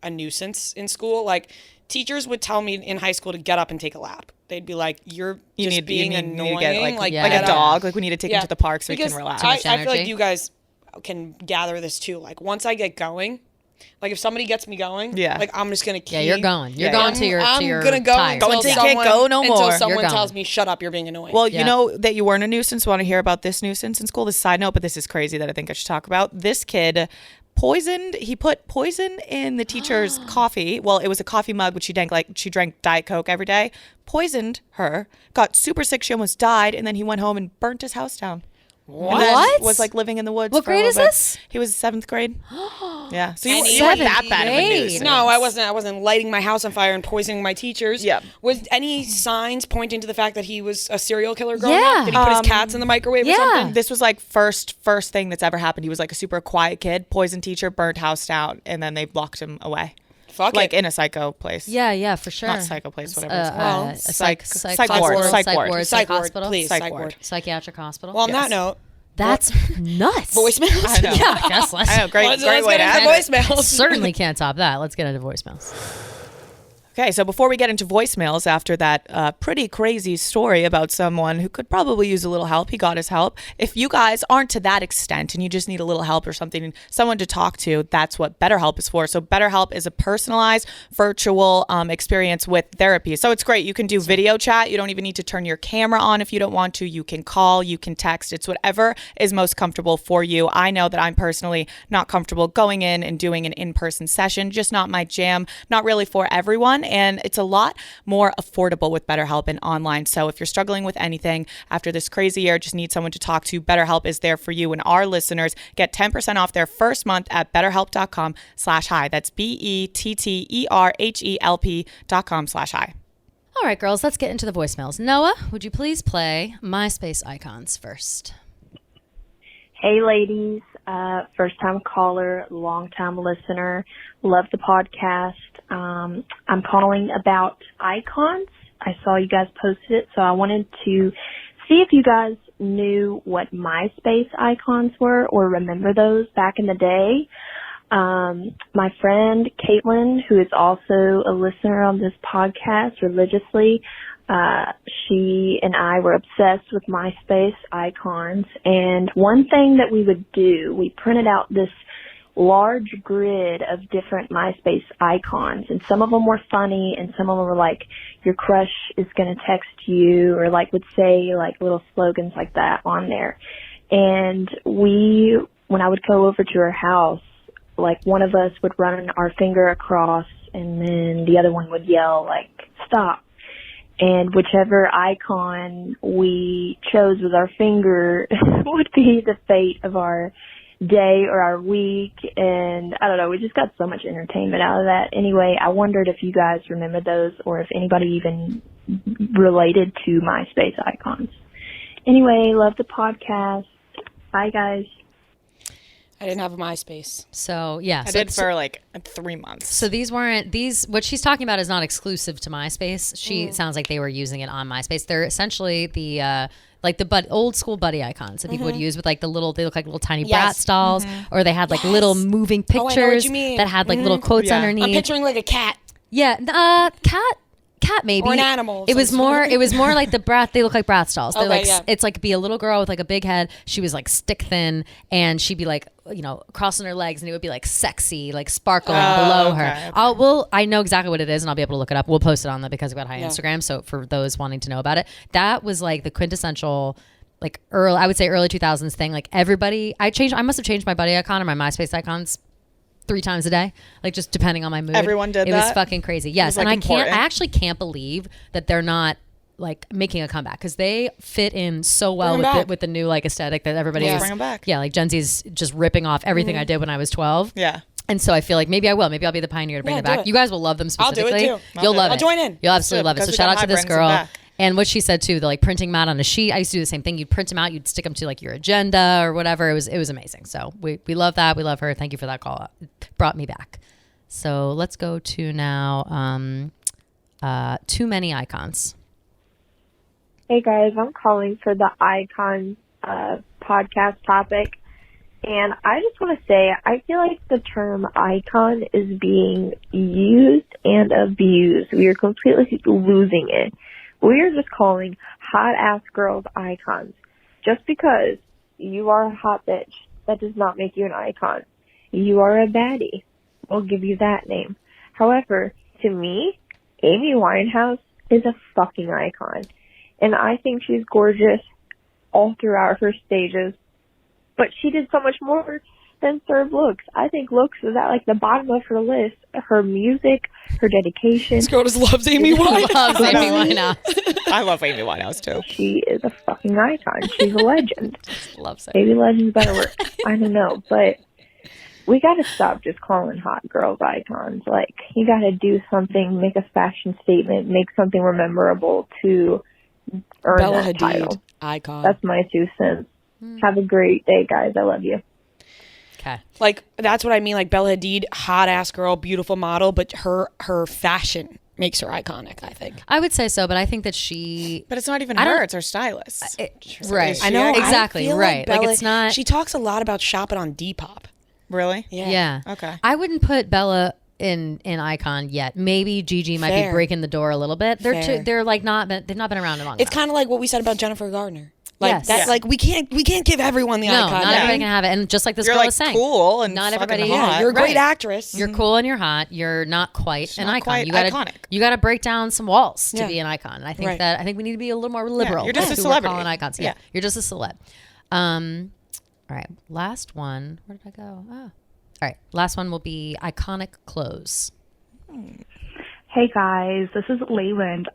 Speaker 1: nuisance in school. Like teachers would tell me in high school to get up and take a lap. They'd be like, "You're just being
Speaker 2: you
Speaker 1: annoying."
Speaker 2: need to get like
Speaker 3: Yeah.
Speaker 2: a
Speaker 1: get up.
Speaker 2: dog. Like we need to take him
Speaker 1: Yeah.
Speaker 2: to the park so
Speaker 1: Because
Speaker 2: he can relax.
Speaker 3: much
Speaker 1: I feel like
Speaker 3: energy.
Speaker 1: you guys can gather this too. Like once I get going, like if somebody gets me going,
Speaker 2: Yeah.
Speaker 1: like I'm just gonna keep.
Speaker 3: Yeah, you're going. You're
Speaker 2: Yeah,
Speaker 3: going
Speaker 2: yeah.
Speaker 3: to your
Speaker 1: I'm gonna go
Speaker 3: tires.
Speaker 1: until
Speaker 2: Go and take it,
Speaker 1: someone,
Speaker 2: go no
Speaker 1: until
Speaker 2: more.
Speaker 1: someone
Speaker 3: You're
Speaker 1: tells
Speaker 3: going.
Speaker 1: me, "Shut up, you're being annoying."
Speaker 2: Well,
Speaker 3: Yeah.
Speaker 2: you know that you weren't a nuisance. Want to hear about this nuisance in school? This side note, but this is crazy that I think I should talk about. This kid he put poison in the teacher's coffee. Well, it was a coffee mug, which she drank Diet Coke every day. Poisoned her, got super sick. She almost died. And then he went home and burnt his house down. And then
Speaker 3: What?
Speaker 2: was like living in the woods.
Speaker 3: What
Speaker 2: for a
Speaker 3: grade
Speaker 2: little
Speaker 3: is
Speaker 2: bit.
Speaker 3: this?
Speaker 2: He was 7th grade. Yeah. So
Speaker 1: And
Speaker 2: you weren't that
Speaker 3: Seventh
Speaker 2: bad of a
Speaker 3: grade.
Speaker 2: nuisance.
Speaker 1: No, I wasn't lighting my house on fire and poisoning my teachers.
Speaker 2: Yeah.
Speaker 1: Was any signs pointing to the fact that he was a serial killer growing
Speaker 3: Yeah.
Speaker 1: up? Did he put his cats in the microwave or
Speaker 3: yeah.
Speaker 1: something?
Speaker 2: This was like first thing that's ever happened. He was like a super quiet kid, poisoned teacher, burnt house down, and then they locked him away.
Speaker 1: Fuck
Speaker 2: Like
Speaker 1: it.
Speaker 2: in a psycho place.
Speaker 3: Yeah, for sure.
Speaker 2: Not psycho place, whatever it's called.
Speaker 1: Well,
Speaker 3: a
Speaker 2: psych
Speaker 3: psych
Speaker 2: ward,
Speaker 3: ward,
Speaker 2: psych
Speaker 3: psych
Speaker 2: ward.
Speaker 3: ward,
Speaker 1: Psych
Speaker 3: psych
Speaker 1: ward,
Speaker 3: hospital,
Speaker 1: please.
Speaker 2: Psych
Speaker 1: Psych
Speaker 2: ward.
Speaker 1: ward.
Speaker 3: psychiatric hospital.
Speaker 1: Well, on
Speaker 2: Yes.
Speaker 1: that note,
Speaker 3: That's nuts.
Speaker 1: voicemails.
Speaker 2: I know.
Speaker 3: Yeah, I guess let's.
Speaker 2: I know, great
Speaker 1: Let's
Speaker 2: way
Speaker 1: get
Speaker 2: to
Speaker 1: into
Speaker 2: end it.
Speaker 1: voicemails.
Speaker 3: Certainly can't top that. Let's get into voicemails.
Speaker 2: Okay, so before we get into voicemails after that pretty crazy story about someone who could probably use a little help, he got his help. If you guys aren't to that extent and you just need a little help or something, someone to talk to, that's what BetterHelp is for. So BetterHelp is a personalized virtual experience with therapy. So it's great. You can do video chat. You don't even need to turn your camera on if you don't want to. You can call, you can text. It's whatever is most comfortable for you. I know that I'm personally not comfortable going in and doing an in-person session, just not my jam, not really for everyone. And it's a lot more affordable with BetterHelp and online. So if you're struggling with anything after this crazy year, just need someone to talk to, BetterHelp is there for you. And our listeners get 10% off their first month at betterhelp.com/hi. That's BetterHelp.com/hi.
Speaker 3: All right, girls, let's get into the voicemails. Noah, would you please play MySpace icons first?
Speaker 5: Hey, ladies. First time caller, long time listener. Love the podcast. I'm calling about icons. I saw you guys posted it, so I wanted to see if you guys knew what MySpace icons were or remember those back in the day. My friend Caitlin, who is also a listener on this podcast religiously, she and I were obsessed with MySpace icons. And one thing that we would do, we printed out this large grid of different MySpace icons. And some of them were funny and some of them were like, your crush is going to text you, or like would say like little slogans like that on there. And when I would go over to her house, like one of us would run our finger across and then the other one would yell like, stop. and whichever icon we chose with our finger would be the fate of our day or our week. And I don't know, we just got so much entertainment out of that. Anyway, I wondered if you guys remember those or if anybody even related to MySpace icons. Anyway, love the podcast. Bye, guys.
Speaker 1: I didn't have a MySpace.
Speaker 3: So yeah,
Speaker 2: I did for like 3 months.
Speaker 3: So what she's talking about is not exclusive to MySpace. She sounds like they were using it on MySpace. They're essentially the like the old school buddy icons that people would use with like they look like little tiny Bratz dolls, or they had like little moving pictures that had like little quotes underneath.
Speaker 1: I'm picturing like a cat.
Speaker 3: Yeah, cat maybe,
Speaker 1: or an animal.
Speaker 3: It was more like the Bratz. They look like Bratz dolls. They're
Speaker 1: Okay,
Speaker 3: like
Speaker 1: yeah.
Speaker 3: It's like be a little girl with like a big head. She was like stick thin, and she'd be like crossing her legs, and it would be like sexy, like sparkling below her. Okay. I know exactly what it is, and I'll be able to look it up. We'll post it on the Because We Got High Instagram. So for those wanting to know about it, that was like the quintessential. Like I would say early 2000s thing. Like everybody, I must have changed my buddy icon or my MySpace icons 3 times a day, like just depending on my mood.
Speaker 2: Everyone did that?
Speaker 3: It was fucking crazy. Yes,
Speaker 2: like,
Speaker 3: and
Speaker 2: important.
Speaker 3: I actually can't believe that they're not like making a comeback because they fit in so well with the new like aesthetic that everybody is.
Speaker 2: Bring them back.
Speaker 3: Yeah, like Gen Z's just ripping off everything I did when I was 12.
Speaker 2: Yeah.
Speaker 3: And so I feel like maybe I will. Maybe I'll be the pioneer to bring them back. You guys will love them specifically.
Speaker 1: I'll do it too.
Speaker 3: You'll love it.
Speaker 1: I'll join in.
Speaker 3: You'll absolutely love it. So shout out to this girl.
Speaker 2: Back.
Speaker 3: And what she said too, the like printing them out on a sheet. I used to do the same thing. You'd print them out, you'd stick them to like your agenda or whatever. It was amazing. So we love that. We love her. Thank you for that call. It brought me back. So let's go to now Too Many Icons.
Speaker 5: Hey guys, I'm calling for the icon podcast topic. And I just want to say, I feel like the term icon is being used and abused. We are completely losing it. We are just calling hot-ass girls icons. Just because you are a hot bitch, that does not make you an icon. You are a baddie. We'll give you that name. However, to me, Amy Winehouse is a fucking icon. And I think she's gorgeous all throughout her stages. But she did so much more than serve looks. I think looks is at like the bottom of her list. Her music, her dedication.
Speaker 1: This girl just loves Amy Winehouse.
Speaker 3: Loves Amy Winehouse.
Speaker 2: I love Amy Winehouse too.
Speaker 5: She is a fucking icon. She's a legend.
Speaker 3: Loves it.
Speaker 5: Maybe legend's better word. I don't know. But we got to stop just calling hot girls icons. Like, you got to do something, make a fashion statement, make something memorable to earn
Speaker 1: Bella
Speaker 5: that
Speaker 1: Hadid,
Speaker 5: title.
Speaker 1: icon.
Speaker 5: That's my 2 cents. Have a great day, guys. I love you.
Speaker 3: Okay.
Speaker 1: Like, that's what I mean. Like, Bella Hadid, hot ass girl, beautiful model, but her fashion makes her iconic, I think.
Speaker 3: I would say so, but I think that
Speaker 2: But it's not even her, it's her stylist.
Speaker 3: Right.
Speaker 1: I know.
Speaker 3: Exactly.
Speaker 1: I feel
Speaker 3: right.
Speaker 1: Bella,
Speaker 3: like it's not.
Speaker 1: She talks a lot about shopping on Depop.
Speaker 2: Really?
Speaker 3: Yeah.
Speaker 2: Okay.
Speaker 3: I wouldn't put Bella in icon yet. Maybe Gigi might
Speaker 1: Fair.
Speaker 3: be breaking the door a little bit.
Speaker 1: Fair.
Speaker 3: They're like they've not been around in long
Speaker 1: It's
Speaker 3: enough.
Speaker 1: kind of like what we said about Jennifer Gardner. Like
Speaker 3: Yes.
Speaker 1: that.
Speaker 3: Yeah.
Speaker 1: Like we can't give everyone the
Speaker 3: No,
Speaker 1: icon.
Speaker 3: not everybody can have it. And just like this
Speaker 2: You're
Speaker 3: girl
Speaker 2: like
Speaker 3: was saying,
Speaker 2: cool and
Speaker 3: not
Speaker 2: fucking
Speaker 3: everybody.
Speaker 2: hot.
Speaker 1: Yeah, you're a great
Speaker 3: Right.
Speaker 1: actress.
Speaker 3: You're cool and you're hot. You're not quite an
Speaker 2: not
Speaker 3: icon.
Speaker 2: quite
Speaker 3: You gotta
Speaker 2: iconic.
Speaker 3: You got to break down some walls to
Speaker 1: Yeah.
Speaker 3: be an icon. And I think
Speaker 1: Right.
Speaker 3: I think we need to be a little more liberal.
Speaker 2: you're just
Speaker 3: with
Speaker 2: a
Speaker 3: who we're
Speaker 2: celebrity.
Speaker 3: calling icons. Yeah, you're just a celeb. All right, last one. Where did I go? Oh. All right, last one will be iconic clothes.
Speaker 6: Hey guys, this is Leyland,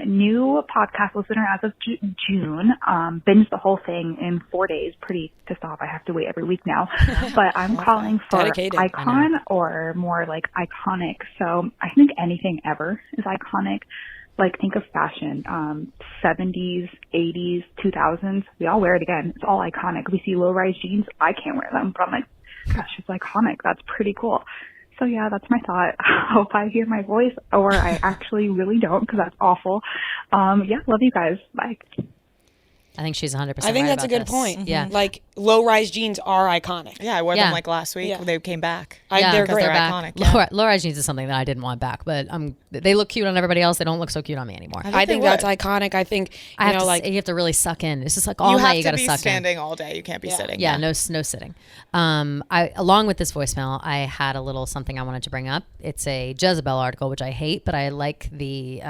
Speaker 6: new podcast listener as of June, binged the whole thing in 4 days, pretty pissed off. I have to wait every week now, but I'm calling for
Speaker 1: Dedicated.
Speaker 6: icon or more like iconic. So I think anything ever is iconic. Like think of fashion, 70s, 80s, 2000s, we all wear it again. It's all iconic. We see low-rise jeans, I can't wear them, but I'm like, gosh, it's iconic. That's pretty cool. So yeah, that's my thought. I hope I hear my voice, or I actually really don't, because that's awful. Yeah, love you guys. Bye.
Speaker 3: I think she's 100%.
Speaker 1: I think
Speaker 3: right
Speaker 1: that's a
Speaker 3: about
Speaker 1: good
Speaker 3: this.
Speaker 1: point.
Speaker 3: Yeah.
Speaker 1: Like low-rise jeans are iconic.
Speaker 2: Yeah, I wore
Speaker 3: Yeah.
Speaker 2: them like last week.
Speaker 1: Yeah.
Speaker 2: They came back.
Speaker 1: They're
Speaker 3: because
Speaker 1: great.
Speaker 3: they're back.
Speaker 2: iconic, yeah.
Speaker 3: Laura jeans is something that I didn't want back, but they look cute on everybody else. They don't look so cute on me anymore.
Speaker 1: I think
Speaker 2: they
Speaker 1: that's
Speaker 2: would.
Speaker 1: iconic. I think
Speaker 3: I have to,
Speaker 1: like
Speaker 3: you have to really suck in. It's just like all
Speaker 2: You
Speaker 3: night
Speaker 2: have
Speaker 3: you
Speaker 2: to
Speaker 3: got to
Speaker 2: be
Speaker 3: suck
Speaker 2: standing all day. You can't be sitting.
Speaker 3: in. Yeah, no sitting. I along with this voicemail, I had a little something I wanted to bring up. It's a Jezebel article, which I hate, but I like the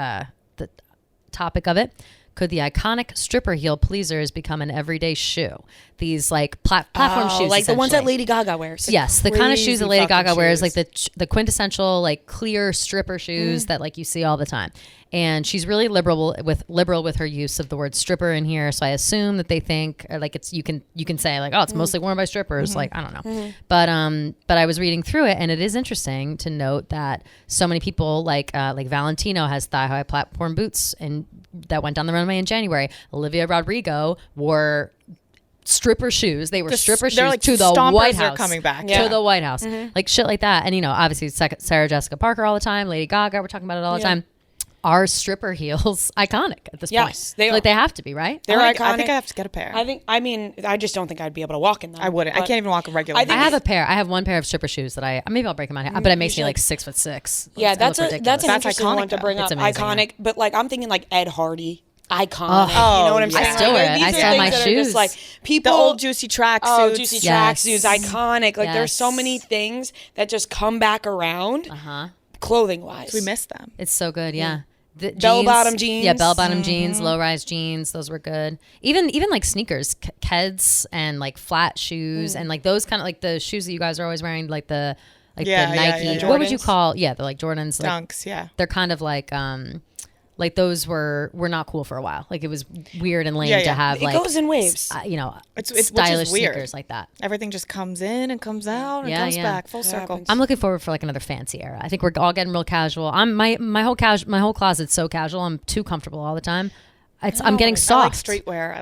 Speaker 3: topic of it. could the iconic stripper heel pleasers become an everyday shoe? These like platform shoes,
Speaker 1: like the ones that
Speaker 3: essentially.
Speaker 1: Lady Gaga wears.
Speaker 3: Yes, the kind of shoes that Lady
Speaker 1: Crazy
Speaker 3: Gaga wears,
Speaker 1: fucking
Speaker 3: like the quintessential like clear stripper shoes that like you see all the time. And she's really liberal with her use of the word stripper in here. So I assume that they think like it's you can say like, oh, it's mostly worn by strippers. Like I don't know, but I was reading through it, and it is interesting to note that so many people like Valentino has thigh high platform boots and that went down the runway in January. Olivia Rodrigo wore stripper shoes. They were stripper shoes
Speaker 2: like
Speaker 3: to the White House.
Speaker 2: Are coming back.
Speaker 3: To the White House. Like shit like that. And, you know, obviously Sarah Jessica Parker all the time. Lady Gaga, we're talking about it all the time. Are stripper heels iconic at this point?
Speaker 1: They
Speaker 3: like they have to be, right?
Speaker 1: They're iconic.
Speaker 2: I think I have to get a pair.
Speaker 1: I just don't think I'd be able to walk in them.
Speaker 2: I wouldn't. I can't even walk a regular.
Speaker 3: I have a pair. I have one pair of stripper shoes that maybe I'll break them out. But it makes me like 6'6".
Speaker 1: Yeah, that's an interesting
Speaker 2: iconic,
Speaker 1: one to bring up.
Speaker 3: amazing,
Speaker 1: Iconic, but like I'm thinking like Ed Hardy. Iconic.
Speaker 3: Oh,
Speaker 1: you know what I'm
Speaker 3: I
Speaker 1: saying?
Speaker 3: still wear it.
Speaker 1: These
Speaker 3: I
Speaker 1: are
Speaker 3: still have
Speaker 1: things
Speaker 3: my
Speaker 1: that are
Speaker 3: shoes.
Speaker 1: just like people.
Speaker 2: The old juicy tracksuits.
Speaker 1: Oh, juicy
Speaker 3: Yes.
Speaker 1: tracksuits. Iconic. Like there's so
Speaker 3: Yes.
Speaker 1: many things that just come back around. Clothing wise,
Speaker 2: We miss them.
Speaker 3: It's so good, yeah. The
Speaker 1: Bell-bottom jeans.
Speaker 3: Yeah, bell-bottom jeans, low-rise jeans. Those were good. Even like sneakers, Keds and like flat shoes and like those kind of like the shoes that you guys are always wearing, like the Nike.
Speaker 2: Yeah,
Speaker 3: What would you
Speaker 1: Jordans.
Speaker 3: call? Yeah, they're like Jordans. Like,
Speaker 2: Dunks, yeah.
Speaker 3: They're kind of like those were not cool for a while. Like it was weird and lame to have
Speaker 1: It
Speaker 3: like
Speaker 1: goes in waves.
Speaker 2: It's which is
Speaker 3: stylish
Speaker 2: weird.
Speaker 3: sneakers like that.
Speaker 2: Everything just comes in and comes out and
Speaker 3: Yeah,
Speaker 2: comes
Speaker 3: yeah.
Speaker 2: back full circle.
Speaker 1: happens.
Speaker 3: I'm looking forward for like another fancy era. I think we're all getting real casual. My whole closet's so casual. I'm too comfortable all the time. I'm getting soft.
Speaker 2: I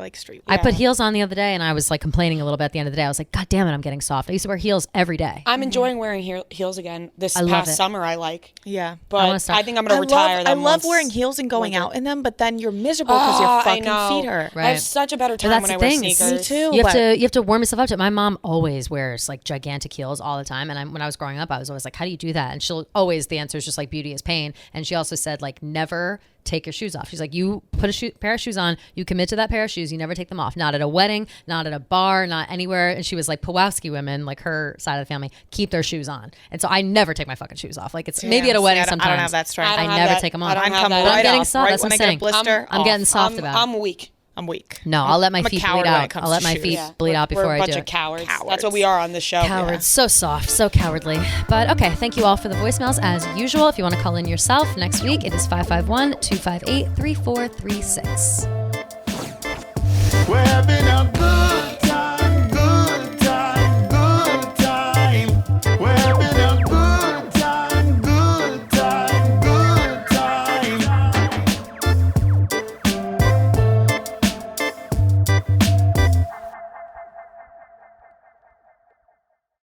Speaker 2: like streetwear.
Speaker 3: I put heels on the other day and I was like complaining a little bit at the end of the day. I was like, God damn it, I'm getting soft. I used to wear heels every day.
Speaker 1: I'm enjoying wearing heels again. This
Speaker 3: love
Speaker 1: past
Speaker 3: it.
Speaker 1: summer, I like.
Speaker 2: Yeah.
Speaker 1: But I think I'm going to retire them.
Speaker 2: I love
Speaker 1: once
Speaker 2: wearing heels and going
Speaker 1: winter.
Speaker 2: out in them, but then you're miserable because your
Speaker 1: I
Speaker 2: fucking
Speaker 1: know.
Speaker 2: feet hurt.
Speaker 3: Right.
Speaker 1: I have such a better time
Speaker 3: that's
Speaker 1: when I
Speaker 3: the
Speaker 1: wear
Speaker 3: thing.
Speaker 1: sneakers.
Speaker 2: Me too.
Speaker 3: You
Speaker 2: but
Speaker 3: have to warm yourself up to it. My mom always wears like gigantic heels all the time. And when I was growing up, I was always like, how do you do that? And the answer is just like beauty is pain. And she also said like, never take your shoes off. She's like, you put a pair of shoes on, you commit to that pair of shoes, you never take them off. Not at a wedding, not at a bar, not anywhere. And she was like, Pawowski women, like her side of the family, keep their shoes on. And so I never take my fucking shoes off. Like it's maybe at a wedding sometimes.
Speaker 2: I don't have that strength.
Speaker 1: I don't
Speaker 3: I
Speaker 1: have
Speaker 3: never
Speaker 1: that.
Speaker 3: take them
Speaker 1: I
Speaker 3: off.
Speaker 1: don't
Speaker 2: Mine
Speaker 1: have
Speaker 2: come
Speaker 1: that.
Speaker 3: I'm
Speaker 2: right
Speaker 3: getting
Speaker 2: off.
Speaker 3: soft.
Speaker 2: Right
Speaker 3: That's
Speaker 2: when
Speaker 3: what
Speaker 2: I
Speaker 3: I'm
Speaker 2: get a
Speaker 3: saying.
Speaker 2: blister.
Speaker 3: I'm getting soft about it.
Speaker 1: I'm weak.
Speaker 2: I'm weak.
Speaker 3: No, I'll let my
Speaker 2: I'm a
Speaker 3: feet
Speaker 2: coward
Speaker 3: bleed
Speaker 2: when it
Speaker 3: out.
Speaker 2: comes
Speaker 3: I'll let
Speaker 2: to
Speaker 3: my
Speaker 2: shoes.
Speaker 3: feet
Speaker 2: Yeah.
Speaker 3: bleed out before
Speaker 1: We're a
Speaker 3: I
Speaker 1: bunch
Speaker 3: do
Speaker 1: of
Speaker 3: it.
Speaker 1: cowards.
Speaker 2: Cowards.
Speaker 1: That's what we are on the show.
Speaker 3: Cowards. So soft, so cowardly. But okay, thank you all for the voicemails as usual. If you want to call in yourself next week, it is 551-258-3436.
Speaker 7: We're having a good